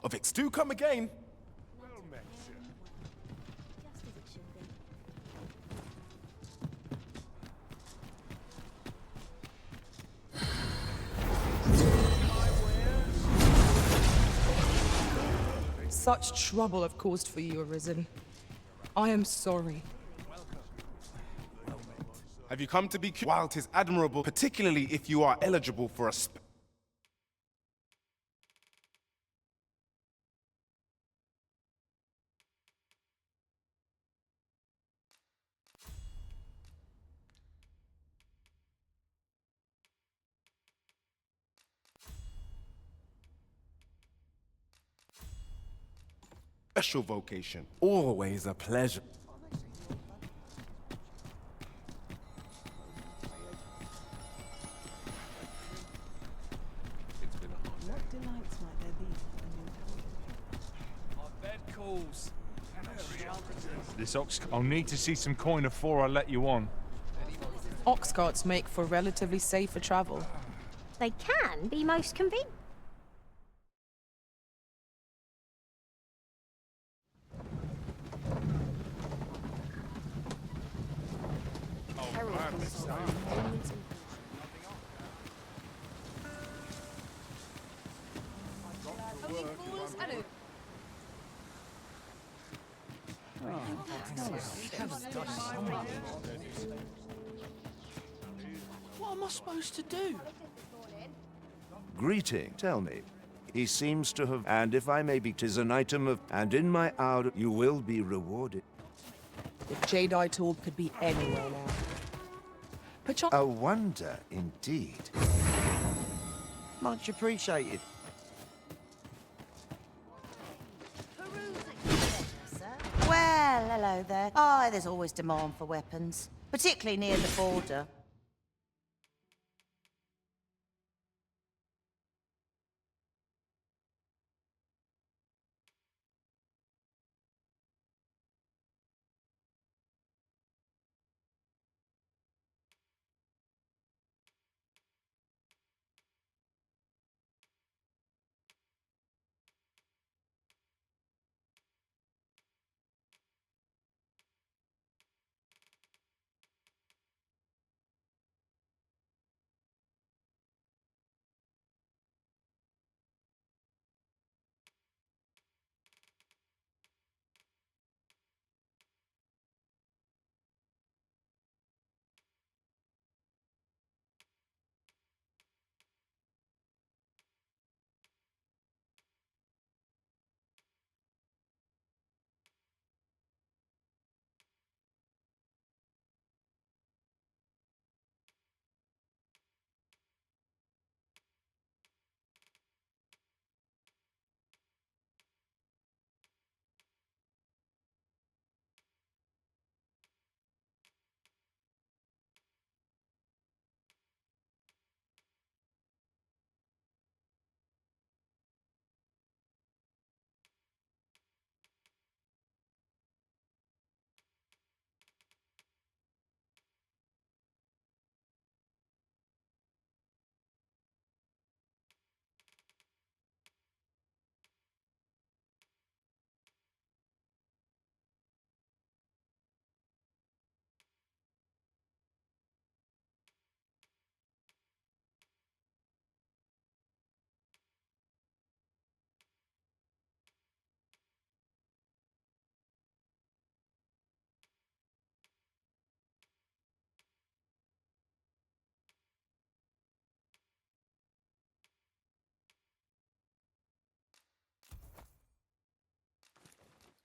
Of its do come again.
Well met, sir. Just as it should be.
Such trouble I've caused for you, Arisen. I am sorry.
Have you come to be while 'tis admirable, particularly if you are eligible for a special vocation. Always a pleasure.
What delights might there be for the new
Our bed calls.
This ox... I'll need to see some coin before I let you on.
Ox carts make for relatively safer travel.
They can be most convenient.
What am I supposed to do?
Greeting, tell me. He seems to have, and if I may be, 'tis an item of, and in my hour you will be rewarded.
The Jadeite orb could be anywhere now.
A wonder, indeed. Much appreciated.
Well, hello there. Oh, there's always demand for weapons, particularly near the border.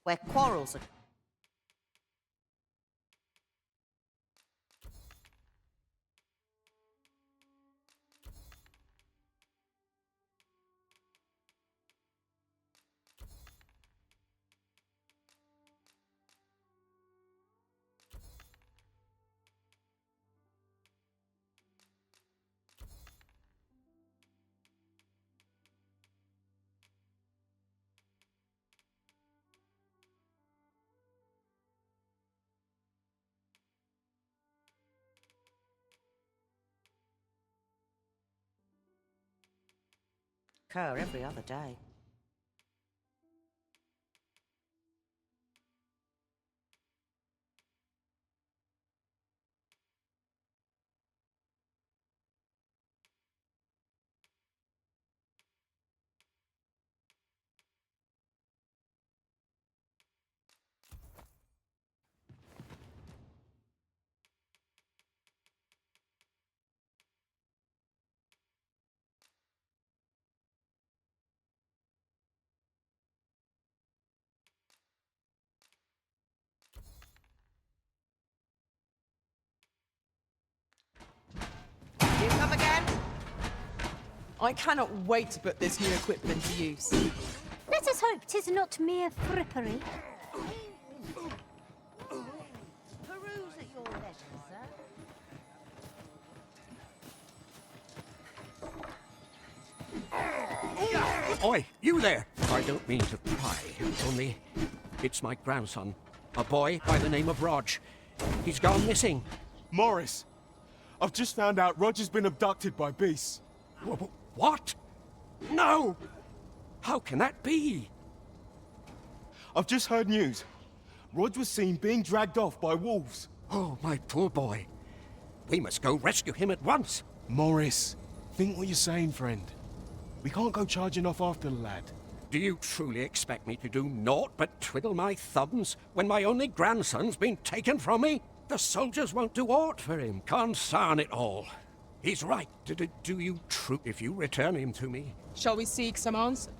Where quarrels are... occur every other day. You come again?
I cannot wait to put this new equipment to use.
Let us hope 'tis not mere frippery.
Peruse at your leisure, sir.
Oi, you there! I don't mean to pry, only it's my grandson. A boy by the name of Rog. He's gone missing.
Morris, I've just found out Roger's been abducted by beasts.
What? No! How can that be?
I've just heard news. Rog was seen being dragged off by wolves.
Oh, my poor boy. We must go rescue him at once.
Morris, think what you're saying, friend. We can't go charging off after the lad.
Do you truly expect me to do naught but twiddle my thumbs when my only grandson's been taken from me? The soldiers won't do aught for him, consarn it all. He's right. Do you true if you return him to me?
Shall we seek some answers?